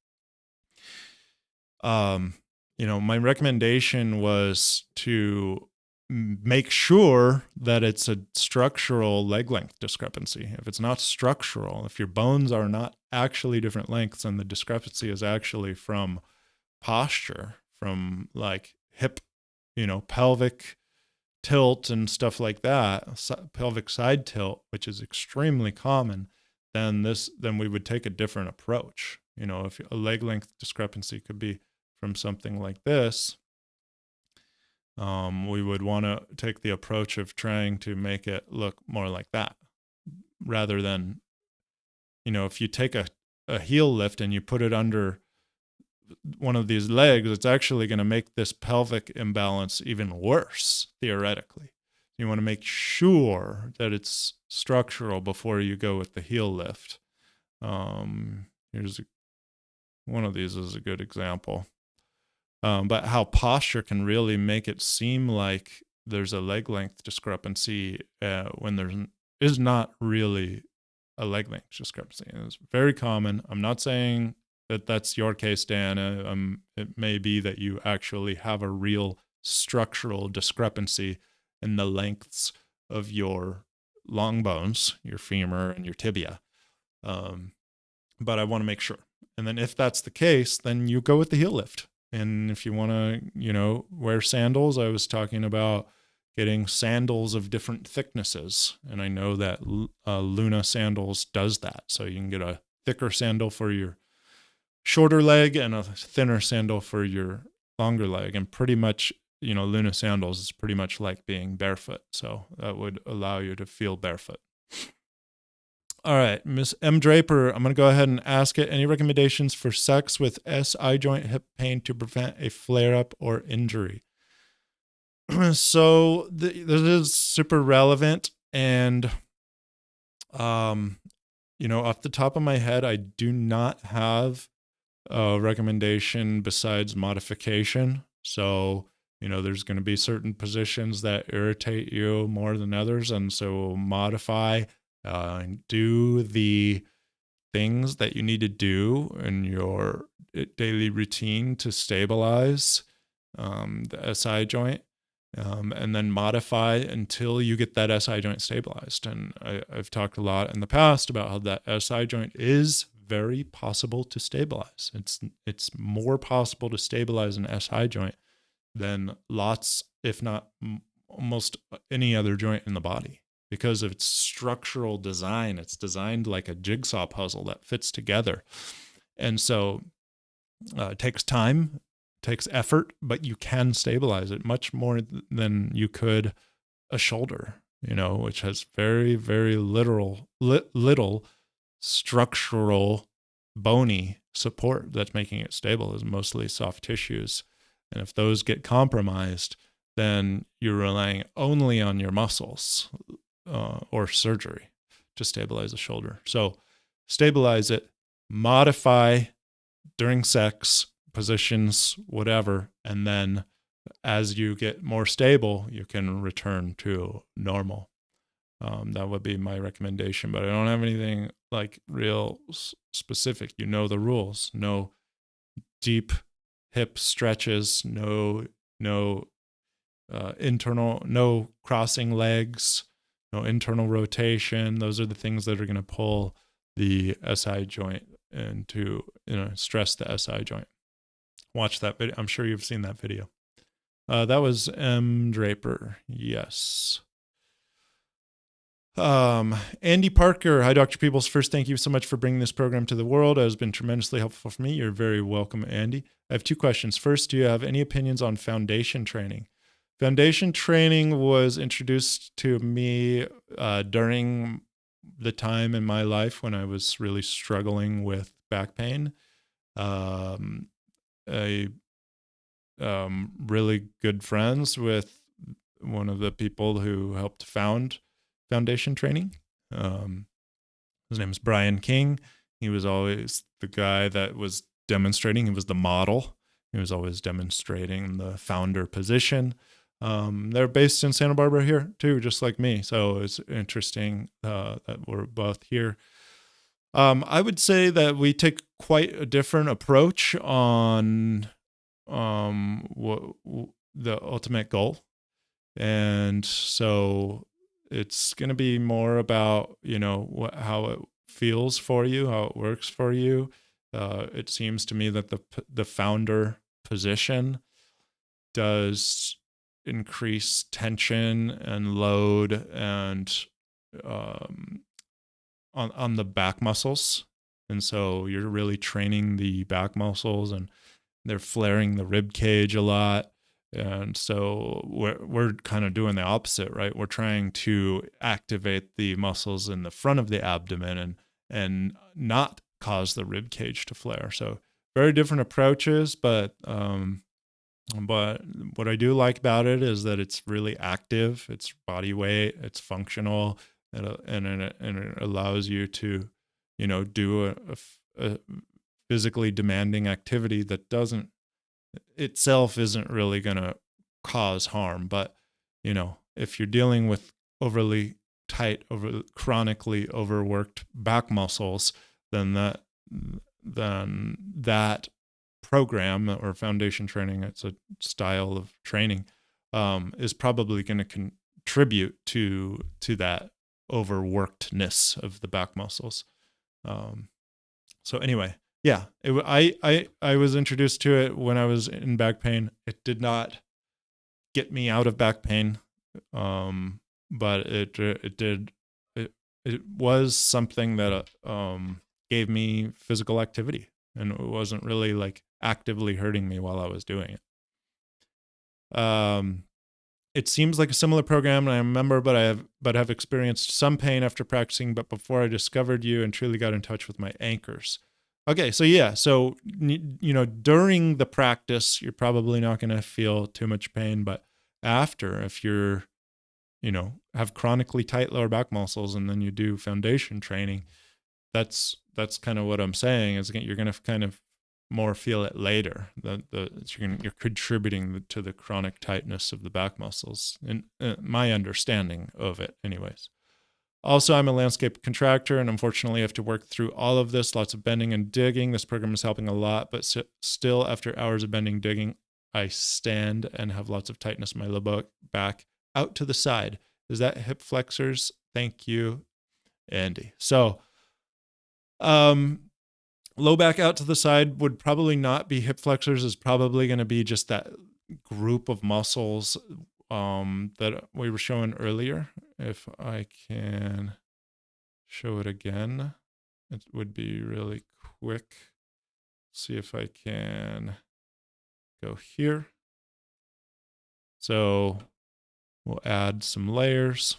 A: my recommendation was to make sure that it's a structural leg length discrepancy. If it's not structural, if your bones are not actually different lengths and the discrepancy is actually from posture, from like hip, pelvic tilt and stuff like that, pelvic side tilt, which is extremely common, then we would take a different approach. If a leg length discrepancy could be from something like this, we would want to take the approach of trying to make it look more like that, rather than, if you take a heel lift and you put it under one of these legs, it's actually going to make this pelvic imbalance even worse, theoretically. You want to make sure that it's structural before you go with the heel lift. Here's one of these is a good example. But how posture can really make it seem like there's a leg length discrepancy when there is not really a leg length discrepancy. And it's very common. I'm not saying that that's your case, Dan. It may be that you actually have a real structural discrepancy in the lengths of your long bones, your femur and your tibia. But I want to make sure. And then if that's the case, then you go with the heel lift. And if you want to, wear sandals, I was talking about getting sandals of different thicknesses. And I know that Luna Sandals does that. So you can get a thicker sandal for your shorter leg and a thinner sandal for your longer leg. And pretty much, Luna Sandals is pretty much like being barefoot. So that would allow you to feel barefoot. All right, Miss M. Draper, I'm going to go ahead and ask it. Any recommendations for sex with SI joint hip pain to prevent a flare-up or injury? So this is super relevant. And, off the top of my head, I do not have a recommendation besides modification. So, there's going to be certain positions that irritate you more than others. And so modify, do the things that you need to do in your daily routine to stabilize the SI joint, and then modify until you get that SI joint stabilized. And I've talked a lot in the past about how that SI joint is very possible to stabilize. It's more possible to stabilize an SI joint than lots, if not almost any other joint in the body. Because of its structural design. It's designed like a jigsaw puzzle that fits together. And so it takes time, takes effort, but you can stabilize it much more than you could a shoulder, which has very, very little structural bony support that's making it stable. Is mostly soft tissues. And if those get compromised, then you're relying only on your muscles or surgery to stabilize the shoulder. So stabilize it, modify during sex, positions, whatever, and then as you get more stable, you can return to normal. That would be my recommendation, but I don't have anything like real specific. The rules. No deep hip stretches, no internal, no crossing legs, no internal rotation. Those are the things that are going to pull the SI joint and to stress the SI joint. Watch that video. I'm sure you've seen that video. That was M. Draper. Yes. Andy Parker. Hi, Dr. Peoples. First, thank you so much for bringing this program to the world. It has been tremendously helpful for me. You're very welcome, Andy. I have two questions. First, do you have any opinions on foundation training? Foundation training was introduced to me during the time in my life when I was really struggling with back pain. Really good friends with one of the people who helped found foundation training. His name is Brian King. He was always the guy that was demonstrating. He was the model. He was always demonstrating the founder position. They're based in Santa Barbara here too, just like me. So it's interesting that we're both here. I would say that we take quite a different approach on the ultimate goal. And so it's going to be more about, how it feels for you, how it works for you. It seems to me that the founder position does increase tension and load and on the back muscles. And so you're really training the back muscles, and they're flaring the rib cage a lot. And so we're kind of doing the opposite, right? We're trying to activate the muscles in the front of the abdomen and not cause the rib cage to flare. So very different approaches, but what I do like about it is that it's really active. It's body weight. It's functional, and it allows you to, do a physically demanding activity that doesn't itself isn't really going to cause harm. But, if you're dealing with overly tight, chronically overworked back muscles, then that program or foundation training, it's a style of training, is probably going to contribute to that overworkedness of the back muscles. So anyway, yeah, I was introduced to it when I was in back pain. It did not get me out of back pain, but it was something that gave me physical activity, and it wasn't really like actively hurting me while I was doing it. It seems like a similar program, and I remember, but have experienced some pain after practicing. But before I discovered you and truly got in touch with my anchors. Okay, so yeah, so during the practice, you're probably not going to feel too much pain, but after, if you're, have chronically tight lower back muscles, and then you do foundation training, that's kind of what I'm saying is you're going to kind of more feel it later. You're contributing to the chronic tightness of the back muscles, and my understanding of it, anyways. Also, I'm a landscape contractor, and unfortunately I have to work through all of this, lots of bending and digging. This program is helping a lot, but still, after hours of bending, digging, I stand and have lots of tightness in my low back out to the side. Is that hip flexors? Thank you, Andy. So, low back out to the side would probably not be hip flexors. Is probably going to be just that group of muscles that we were showing earlier. If I can show it again, it would be really quick. See if I can go here. So we'll add some layers.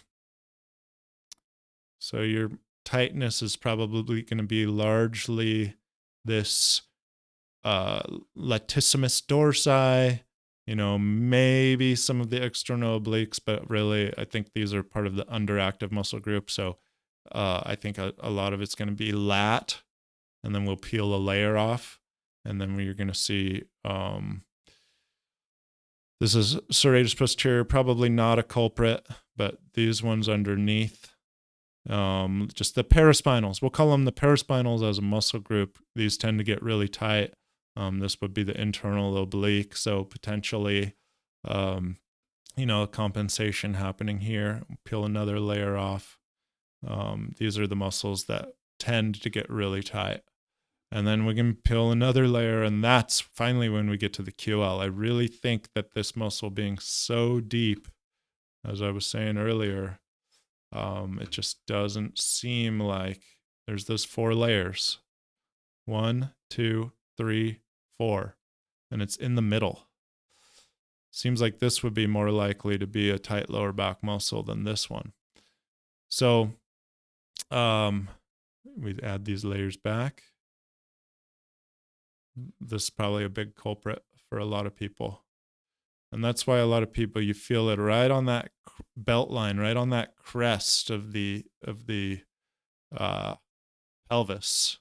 A: So your tightness is probably going to be largely this latissimus dorsi, maybe some of the external obliques, but really I think these are part of the underactive muscle group. So I think a lot of it's going to be lat, and then we'll peel a layer off, and then we're going to see this is serratus posterior, probably not a culprit, but these ones underneath, just the paraspinals. We'll call them the paraspinals as a muscle group. These tend to get really tight. This would be the internal oblique. So potentially, a compensation happening here. Peel another layer off. These are the muscles that tend to get really tight. And then we can peel another layer, and that's finally when we get to the QL. I really think that this muscle being so deep, as I was saying earlier, it just doesn't seem like there's those 4 layers. 1, 2, 3, 4, and it's in the middle. Seems like this would be more likely to be a tight lower back muscle than this one. So we add these layers back. This is probably a big culprit for a lot of people. And that's why a lot of people, you feel it right on that belt line, right on that crest of the pelvis.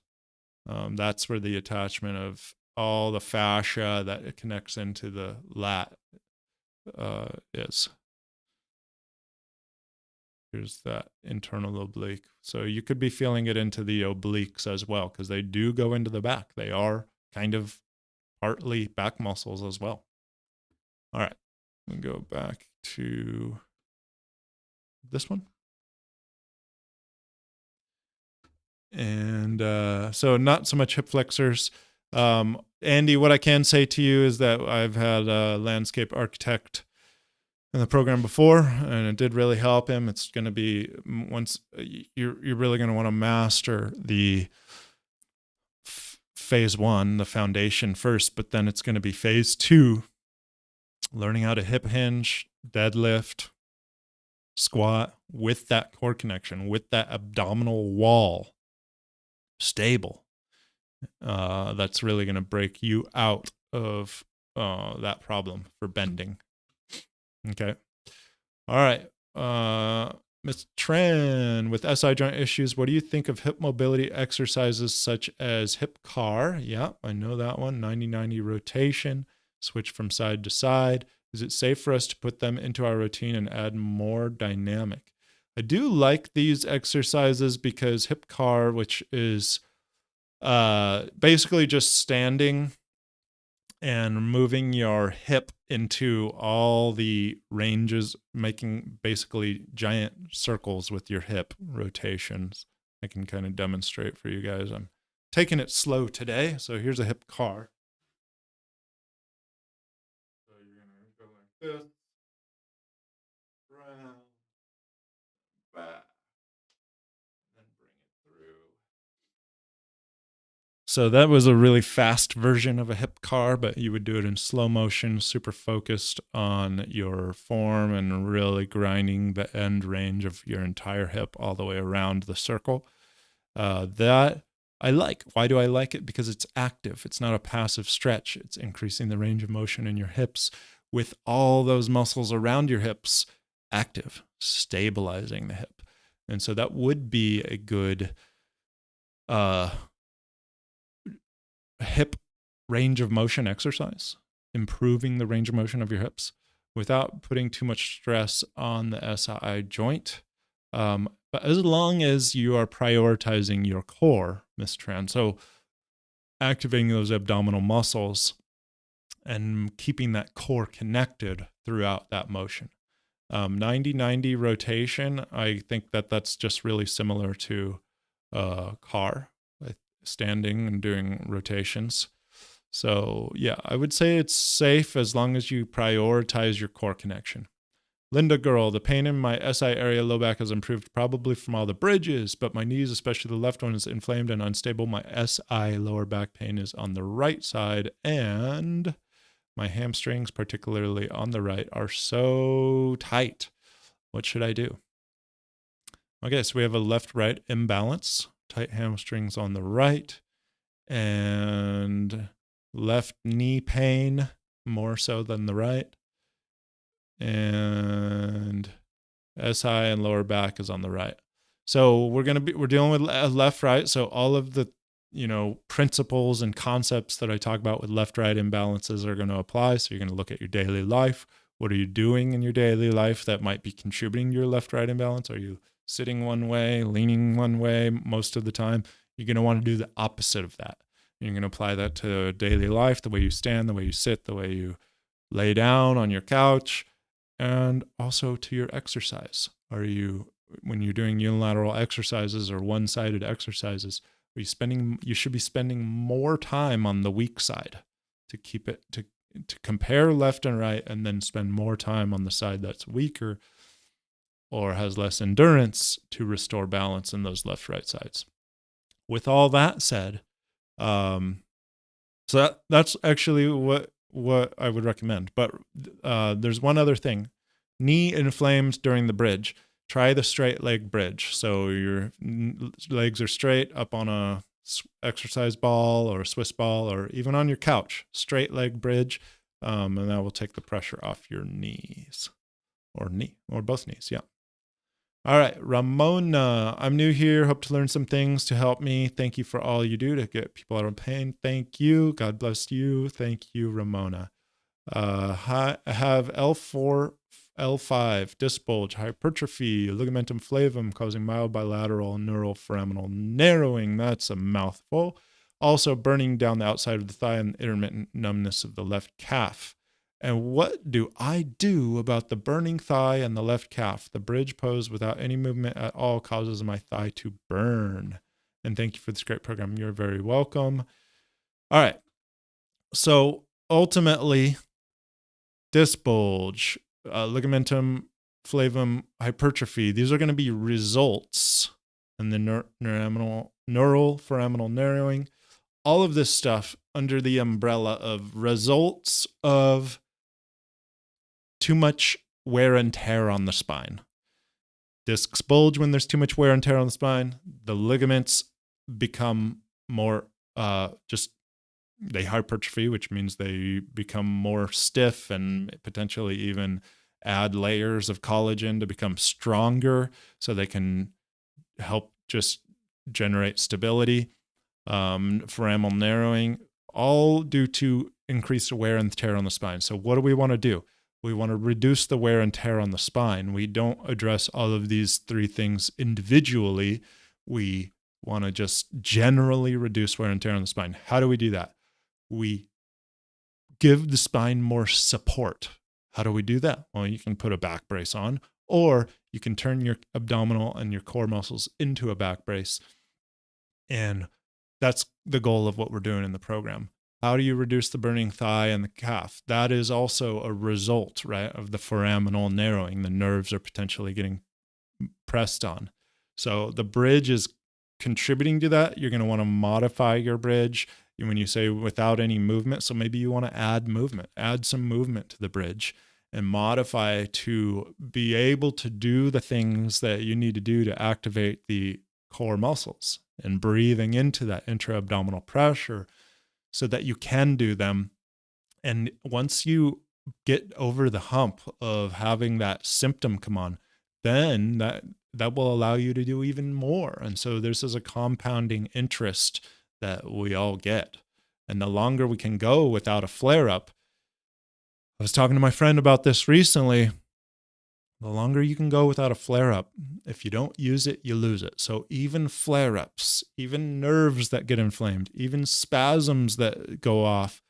A: That's where the attachment of all the fascia that it connects into the lat is. Here's that internal oblique. So you could be feeling it into the obliques as well, because they do go into the back. They are kind of partly back muscles as well. All right, we go back to this one. And so not so much hip flexors. Andy, what I can say to you is that I've had a landscape architect in the program before, and it did really help him. It's going to be, once you're really going to want to master the phase one, the foundation first, but then it's going to be phase two, learning how to hip hinge, deadlift, squat with that core connection, with that abdominal wall stable. That's really going to break you out of that problem for bending. Okay. All right. Ms. Tran, with SI joint issues, what do you think of hip mobility exercises such as hip car? Yeah, I know that one. 90-90 rotation, switch from side to side. Is it safe for us to put them into our routine and add more dynamic? I do like these exercises because hip car, which is basically just standing and moving your hip into all the ranges, making basically giant circles with your hip rotations. I can kind of demonstrate for you guys. I'm taking it slow today. So here's a hip car. So you're going to go like this, round, back, and bring it through. So that was a really fast version of a hip car, but you would do it in slow motion, super focused on your form and really grinding the end range of your entire hip all the way around the circle. That I like. Why do I like it? Because it's active. It's not a passive stretch. It's increasing the range of motion in your hips with all those muscles around your hips active, stabilizing the hip. And so that would be a good hip range of motion exercise, improving the range of motion of your hips without putting too much stress on the SI joint. But as long as you are prioritizing your core, Ms. Tran, so activating those abdominal muscles and keeping that core connected throughout that motion. 90-90 rotation, I think that's just really similar to car, standing and doing rotations. So yeah, I would say it's safe as long as you prioritize your core connection. Linda Girl, the pain in my SI area low back has improved probably from all the bridges, but my knees, especially the left one, is inflamed and unstable. My SI lower back pain is on the right side, and my hamstrings, particularly on the right, are so tight. What should I do? Okay, so we have a left-right imbalance. Tight hamstrings on the right, and left knee pain more so than the right, and SI and lower back is on the right. So we're dealing with left right. So all of the principles and concepts that I talk about with left right imbalances are going to apply. So you're going to look at your daily life. What are you doing in your daily life that might be contributing to your left right imbalance? Are you sitting one way, leaning one way most of the time? You're going to want to do the opposite of that. You're going to apply that to daily life, the way you stand, the way you sit, the way you lay down on your couch, and also to your exercise. When you're doing unilateral exercises or one-sided exercises, you should be spending more time on the weak side to keep it, to compare left and right, and then spend more time on the side that's weaker or has less endurance to restore balance in those left-right sides. With all that said, so that's actually what I would recommend. But there's one other thing. Knee inflamed during the bridge. Try the straight leg bridge. So your legs are straight up on a exercise ball or a Swiss ball or even on your couch. Straight leg bridge, and that will take the pressure off your knees or both knees. Yeah. All right, Ramona, I'm new here. Hope to learn some things to help me. Thank you for all you do to get people out of pain. Thank you. God bless you. Thank you, Ramona. I have L4, L5, disc bulge, hypertrophy, ligamentum flavum causing mild bilateral neural foraminal narrowing. That's a mouthful. Also burning down the outside of the thigh and intermittent numbness of the left calf. And what do I do about the burning thigh and the left calf? The bridge pose without any movement at all causes my thigh to burn. And thank you for this great program. You're very welcome. All right. So ultimately, disc bulge, ligamentum, flavum, hypertrophy, these are going to be results. And the neural foraminal narrowing, all of this stuff under the umbrella of results of too much wear and tear on the spine. Discs bulge when there's too much wear and tear on the spine. The ligaments become more they hypertrophy, which means they become more stiff and potentially even add layers of collagen to become stronger so they can help just generate stability. Foraminal narrowing, all due to increased wear and tear on the spine. So what do we want to do? We want to reduce the wear and tear on the spine. We don't address all of these three things individually. We want to just generally reduce wear and tear on the spine. How do we do that? We give the spine more support. How do we do that? Well, you can put a back brace on, or you can turn your abdominal and your core muscles into a back brace. And that's the goal of what we're doing in the program. How do you reduce the burning thigh and the calf? That is also a result, right, of the foraminal narrowing. The nerves are potentially getting pressed on. So the bridge is contributing to that. You're going to want to modify your bridge when you say without any movement. So maybe you want to add movement, add some movement to the bridge and modify to be able to do the things that you need to do to activate the core muscles and breathing into that intra-abdominal pressure so that you can do them. And once you get over the hump of having that symptom come on, then that will allow you to do even more. And so this is a compounding interest that we all get. And the longer we can go without a flare-up, I was talking to my friend about this recently, the longer you can go without a flare-up, if you don't use it, you lose it. So even flare-ups, even nerves that get inflamed, even spasms that go off,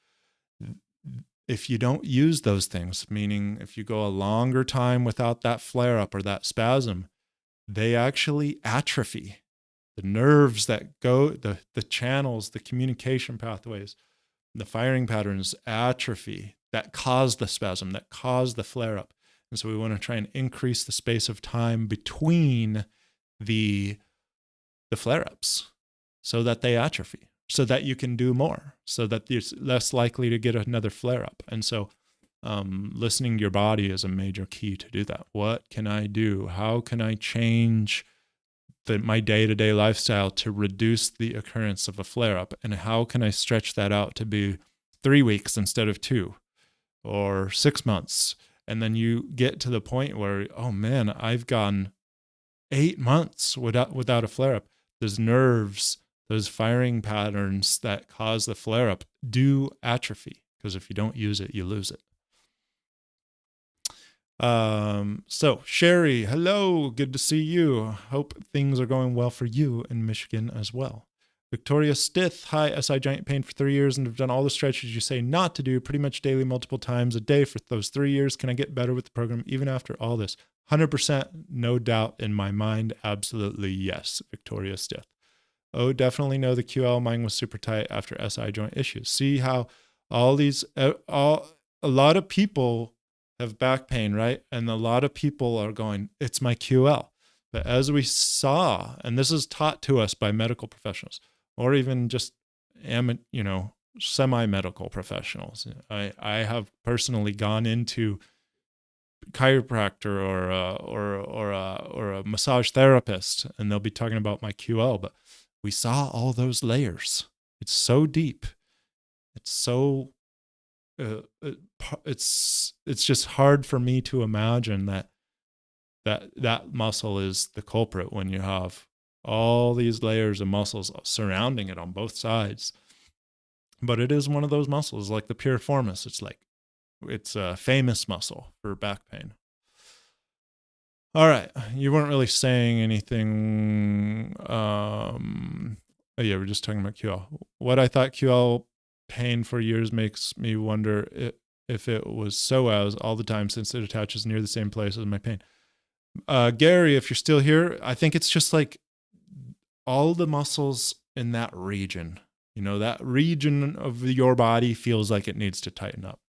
A: if you don't use those things, meaning if you go a longer time without that flare-up or that spasm, they actually atrophy. The nerves that go, the channels, the communication pathways, the firing patterns atrophy that cause the spasm, that cause the flare-up. And so we want to try and increase the space of time between the flare-ups so that they atrophy, so that you can do more, so that you're less likely to get another flare-up. And so listening to your body is a major key to do that. What can I do? How can I change my day-to-day lifestyle to reduce the occurrence of a flare-up? And how can I stretch that out to be 3 weeks instead of 2 or 6 months? And then you get to the point where, oh man, I've gone 8 months without a flare-up. Those nerves, those firing patterns that cause the flare-up do atrophy, because if you don't use it, you lose it. So Sherry, hello, good to see you. Hope things are going well for you in Michigan as well. Victoria Stith, hi, SI joint pain for 3 years and have done all the stretches you say not to do pretty much daily, multiple times a day for those 3 years. Can I get better with the program even after all this? 100%, no doubt in my mind. Absolutely yes, Victoria Stith. Oh, definitely know the QL. Mine was super tight after SI joint issues. See how a lot of people have back pain, right? And a lot of people are going, it's my QL. But as we saw, and this is taught to us by medical professionals, or even just semi-medical professionals. I have personally gone into chiropractor or a massage therapist, and they'll be talking about my QL. But we saw all those layers. It's so deep. It's so it's just hard for me to imagine that muscle is the culprit when you have all these layers of muscles surrounding it on both sides. But it is one of those muscles, like the piriformis. It's a famous muscle for back pain. All right. You weren't really saying anything. Yeah, we're just talking about QL. What I thought QL pain for years makes me wonder if it was psoas all the time since it attaches near the same place as my pain. Gary, if you're still here, I think it's just like all the muscles in that region. You know, that region of your body feels like it needs to tighten up.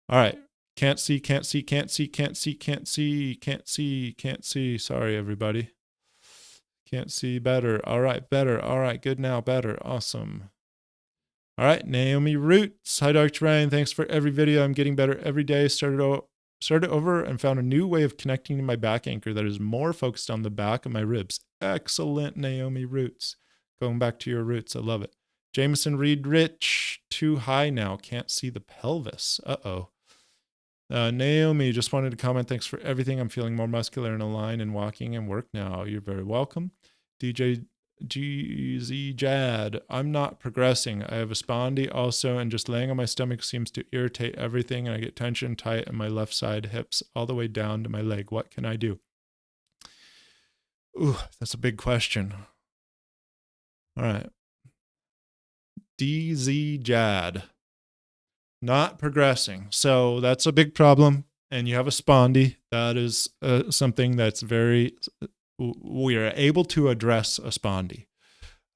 A: All right. Can't see. Sorry, everybody. Can't see better. All right, better. All right, good now, better. Awesome. All right, Naomi Roots. Hi, Dr. Ryan. Thanks for every video. I'm getting better every day. Started over and found a new way of connecting to my back anchor that is more focused on the back of my ribs. Excellent, Naomi Roots. Going back to your roots. I love it. Jameson Reed Rich. Too high now. Can't see the pelvis. Uh-oh. Naomi, just wanted to comment. Thanks for everything. I'm feeling more muscular and aligned in walking and work now. You're very welcome. DJ GZ Jad, I'm not progressing. I have a spondy also, and just laying on my stomach seems to irritate everything, and I get tension tight in my left side hips all the way down to my leg. What can I do? Ooh, that's a big question. All right. DZ Jad. Not progressing. So that's a big problem. And you have a spondy. That is something that's we are able to address a spondy.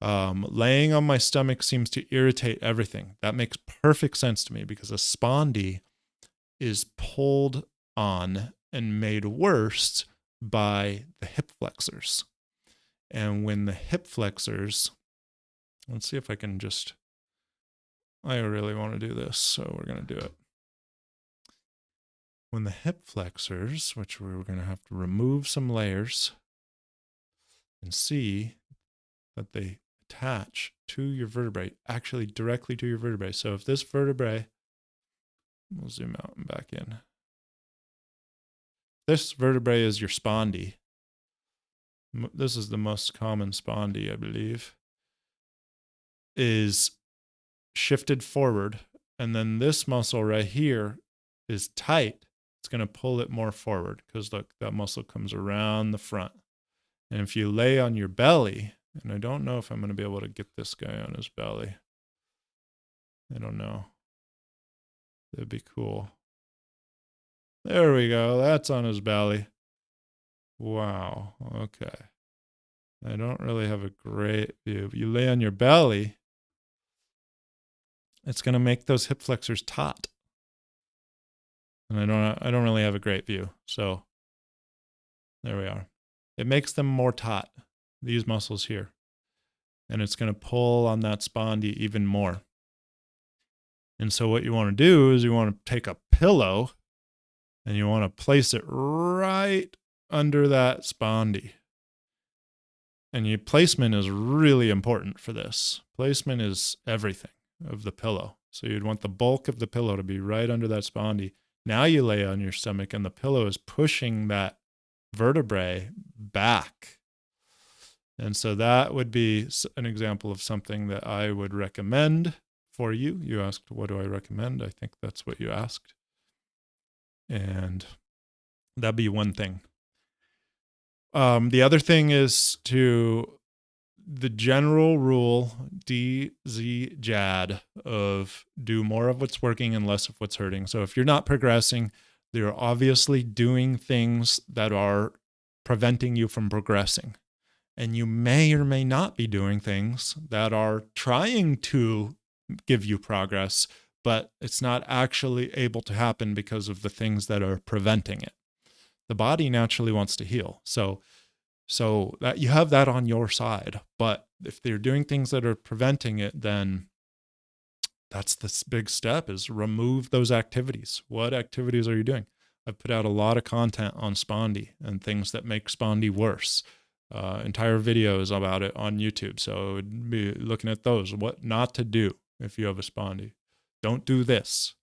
A: Laying on my stomach seems to irritate everything. That makes perfect sense to me because a spondy is pulled on and made worse by the hip flexors. And when the hip flexors, let's see if I can just, I really want to do this, so we're going to do it. When the hip flexors, which we're going to have to remove some layers and see that they attach to your vertebrae, actually directly to your vertebrae. So if this vertebrae, we'll zoom out and back in. This vertebrae is your spondy. This is the most common spondy, I believe, is shifted forward, and then this muscle right here is tight. It's going to pull it more forward because look, that muscle comes around the front. And if you lay on your belly, and I don't know if I'm going to be able to get this guy on his belly. I don't know. That'd be cool. There we go. That's on his belly. Wow. Okay. I don't really have a great view. If you lay on your belly, it's going to make those hip flexors taut. And I don't really have a great view. So there we are. It makes them more taut, these muscles here. And it's going to pull on that spondy even more. And so what you want to do is you want to take a pillow and you want to place it right under that spondy. And your placement is really important for this. Placement is everything of the pillow. So you'd want the bulk of the pillow to be right under that spondy. Now you lay on your stomach and the pillow is pushing that vertebrae back. And so that would be an example of something that I would recommend for you. You asked, what do I recommend? I think that's what you asked. And that'd be one thing. The other thing is the general rule, DZ-JAD, of do more of what's working and less of what's hurting. So if you're not progressing, you're obviously doing things that are preventing you from progressing. And you may or may not be doing things that are trying to give you progress, but it's not actually able to happen because of the things that are preventing it. The body naturally wants to heal. So that you have that on your side. But if they're doing things that are preventing it, then that's the big step, is remove those activities. What activities are you doing? I've put out a lot of content on spondy and things that make spondy worse. Entire videos about it on YouTube. So it'd be looking at those, what not to do if you have a spondy. Don't do this.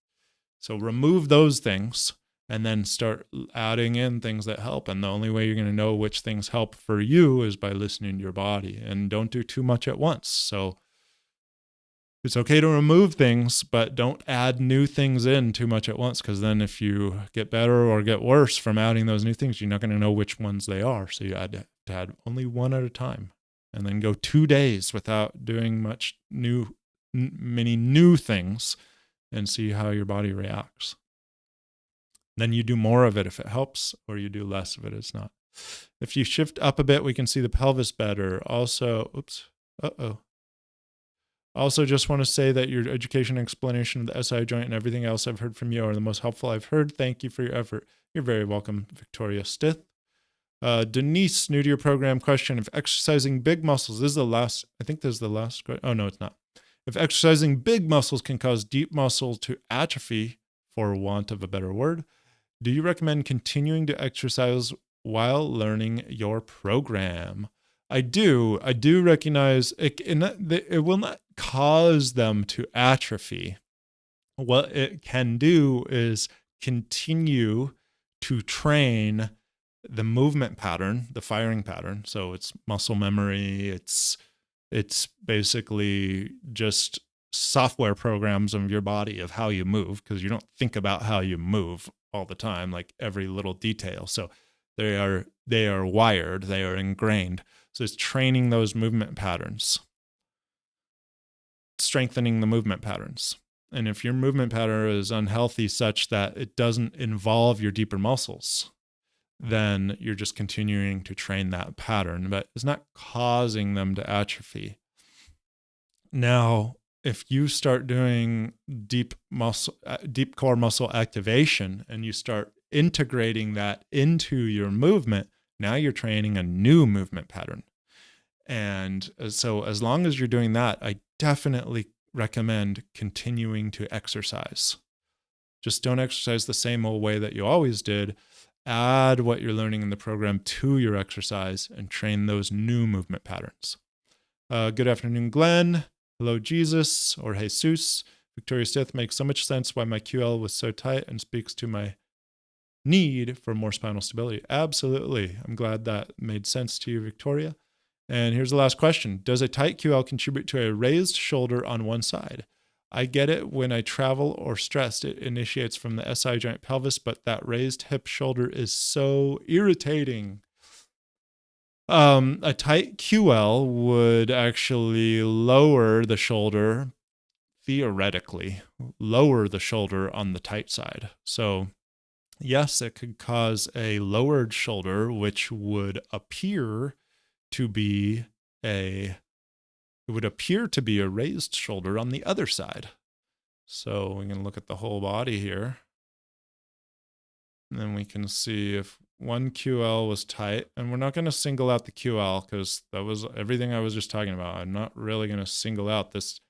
A: So remove those things and then start adding in things that help. And the only way you're going to know which things help for you is by listening to your body, and don't do too much at once. So it's okay to remove things, but don't add new things in too much at once, because then if you get better or get worse from adding those new things, you're not going to know which ones they are. So you add to add only one at a time, and then go 2 days without doing many new things. and see how your body reacts. Then you do more of it if it helps, or you do less if it is not. If you shift up a bit, we can see the pelvis better. Also, Also, just want to say that your education and explanation of the SI joint and everything else I've heard from you are the most helpful I've heard. Thank you for your effort. You're very welcome, Victoria Stith. Denise, new to your program question. If exercising big muscles, this is the last, I think this is the last question. Oh, no, it's not. If exercising big muscles can cause deep muscle to atrophy, for want of a better word, do you recommend continuing to exercise while learning your program? I do recognize it will not cause them to atrophy. What it can do is continue to train the movement pattern, the firing pattern. So it's muscle memory. It's basically just software programs of your body of how you move, because you don't think about how you move all the time, like every little detail. So they are wired, they are ingrained. So it's training those movement patterns, strengthening the movement patterns. And if your movement pattern is unhealthy such that it doesn't involve your deeper muscles, then you're just continuing to train that pattern, but it's not causing them to atrophy. Now, if you start doing deep core muscle activation and you start integrating that into your movement, now you're training a new movement pattern. And so as long as you're doing that, I definitely recommend continuing to exercise. Just don't exercise the same old way that you always did. Add what you're learning in the program to your exercise and train those new movement patterns. Good afternoon, Glenn. Hello, Jesus or Jesus. Victoria Stith makes so much sense why my QL was so tight and speaks to my need for more spinal stability. Absolutely. I'm glad that made sense to you, Victoria. And here's the last question. Does a tight QL contribute to a raised shoulder on one side? I get it when I travel or stressed, it initiates from the SI joint pelvis, but that raised hip shoulder is so irritating. A tight QL would actually lower the shoulder, theoretically, lower the shoulder on the tight side. So yes, it could cause a lowered shoulder, which would appear to be a raised shoulder on the other side. So we can look at the whole body here. And then we can see if one QL was tight, and we're not going to single out the QL because that was everything I was just talking about. I'm not really going to single out this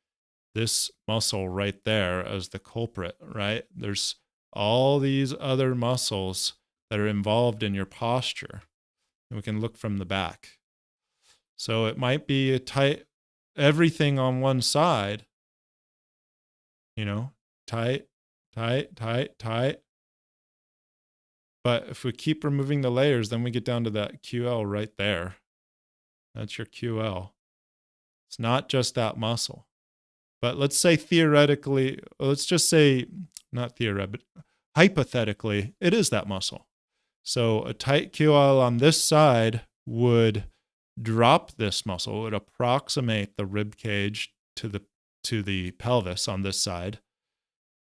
A: muscle right there as the culprit, right? There's all these other muscles that are involved in your posture, and we can look from the back. So it might be a tight, everything on one side, tight, tight, tight, tight. But if we keep removing the layers, then we get down to that QL right there. That's your QL. It's not just that muscle. But let's say theoretically, let's just say, not theoretically, but hypothetically, it is that muscle. So a tight QL on this side would drop this muscle. It would approximate the rib cage to the pelvis on this side.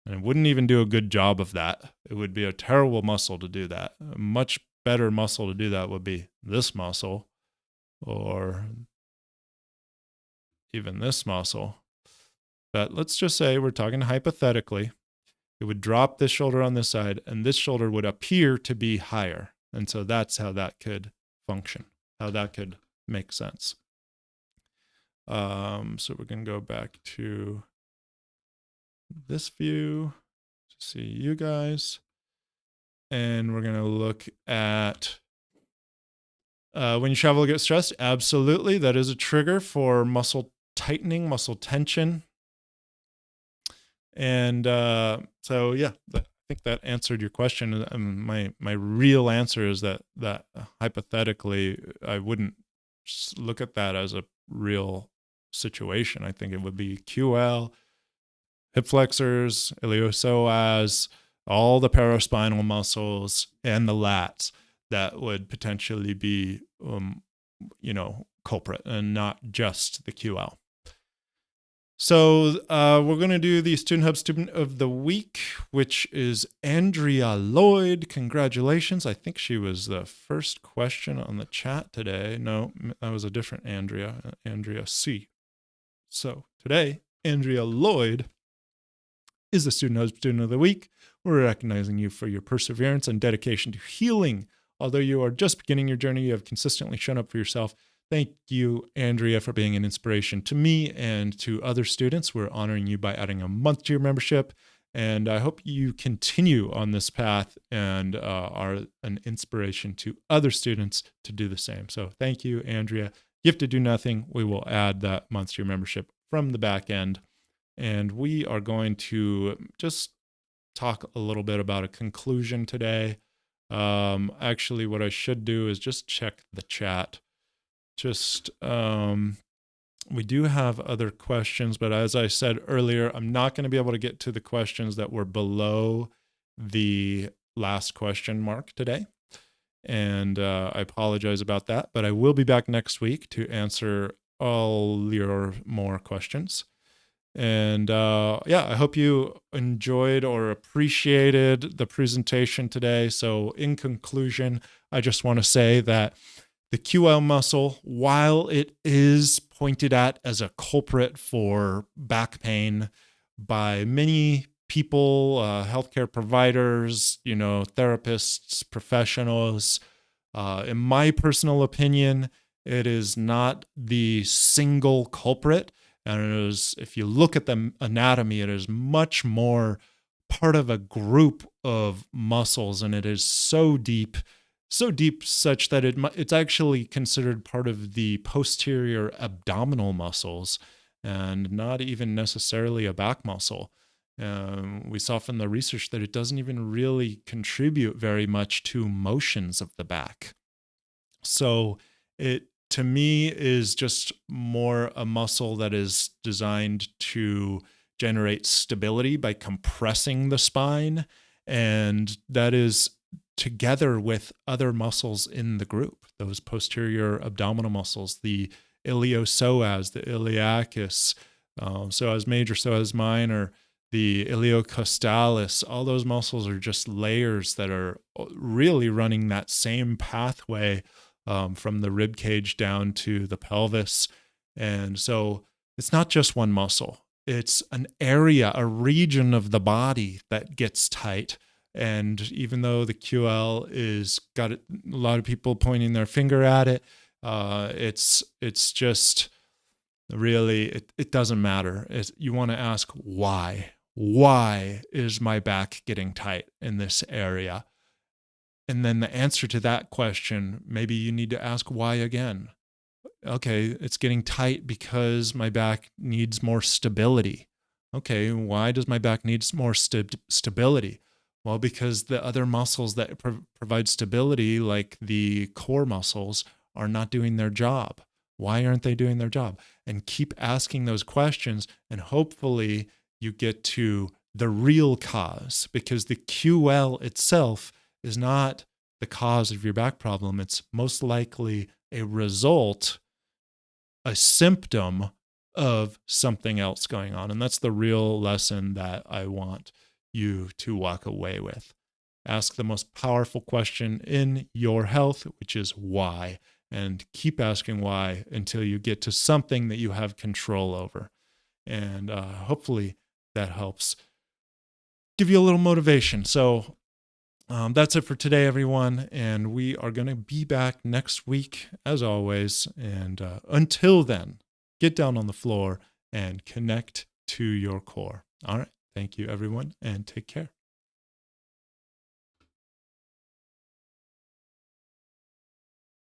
A: And it wouldn't even do a good job of that. It would be a terrible muscle to do that. A much better muscle to do that would be this muscle or even this muscle. But let's just say we're talking hypothetically. It would drop this shoulder on this side, and this shoulder would appear to be higher. And so that's how that could function, how that could make sense. So we're going to go back to this view to see you guys. And we're going to look at when you travel or get stressed. Absolutely. That is a trigger for muscle tightening, muscle tension. And so, yeah, I think that answered your question. My real answer is that hypothetically, I wouldn't look at that as a real situation. I think it would be QL, hip flexors, iliopsoas, all the paraspinal muscles, and the lats that would potentially be, culprit, and not just the QL. So we're going to do the Student Hub Student of the Week, which is Andrea Lloyd. Congratulations. I think she was the first question on the chat today. No, that was a different Andrea, Andrea C. So today, Andrea Lloyd is the Student Hub Student of the Week. We're recognizing you for your perseverance and dedication to healing. Although you are just beginning your journey, you have consistently shown up for yourself. Thank you, Andrea, for being an inspiration to me and to other students. We're honoring you by adding a month to your membership. And I hope you continue on this path and are an inspiration to other students to do the same. So thank you, Andrea. Gift to do nothing. We will add that month to your membership from the back end. And we are going to just talk a little bit about a conclusion today. Actually, what I should do is just check the chat. We do have other questions, but as I said earlier, I'm not going to be able to get to the questions that were below the last question mark today. And I apologize about that, but I will be back next week to answer all your more questions. And yeah, I hope you enjoyed or appreciated the presentation today. So in conclusion, I just want to say that the QL muscle, while it is pointed at as a culprit for back pain by many people, healthcare providers, therapists, professionals, in my personal opinion, it is not the single culprit. And if you look at the anatomy, it is much more part of a group of muscles, and it is so deep such that it's actually considered part of the posterior abdominal muscles and not even necessarily a back muscle. We saw from the research that it doesn't even really contribute very much to motions of the back. So it, to me, is just more a muscle that is designed to generate stability by compressing the spine. And that is together with other muscles in the group, those posterior abdominal muscles, the iliopsoas, the iliacus, psoas major, psoas minor, the iliocostalis. All those muscles are just layers that are really running that same pathway from the rib cage down to the pelvis. And so it's not just one muscle. It's an area, a region of the body that gets tight. And even though the QL is got a lot of people pointing their finger at it, it's just really, it doesn't matter. You want to ask why. Why is my back getting tight in this area? And then the answer to that question, maybe you need to ask why again. Okay, it's getting tight because my back needs more stability. Okay, why does my back need more stability? Well, because the other muscles that provide stability, like the core muscles, are not doing their job. Why aren't they doing their job? And keep asking those questions, and hopefully you get to the real cause, because the QL itself is not the cause of your back problem. It's most likely a result, a symptom of something else going on. And that's the real lesson that I want you to walk away with. Ask the most powerful question in your health, which is why, and keep asking why until you get to something that you have control over. And hopefully that helps give you a little motivation. So that's it for today, everyone. And we are going to be back next week, as always. And until then, get down on the floor and connect to your core. All right. Thank you, everyone, and take care.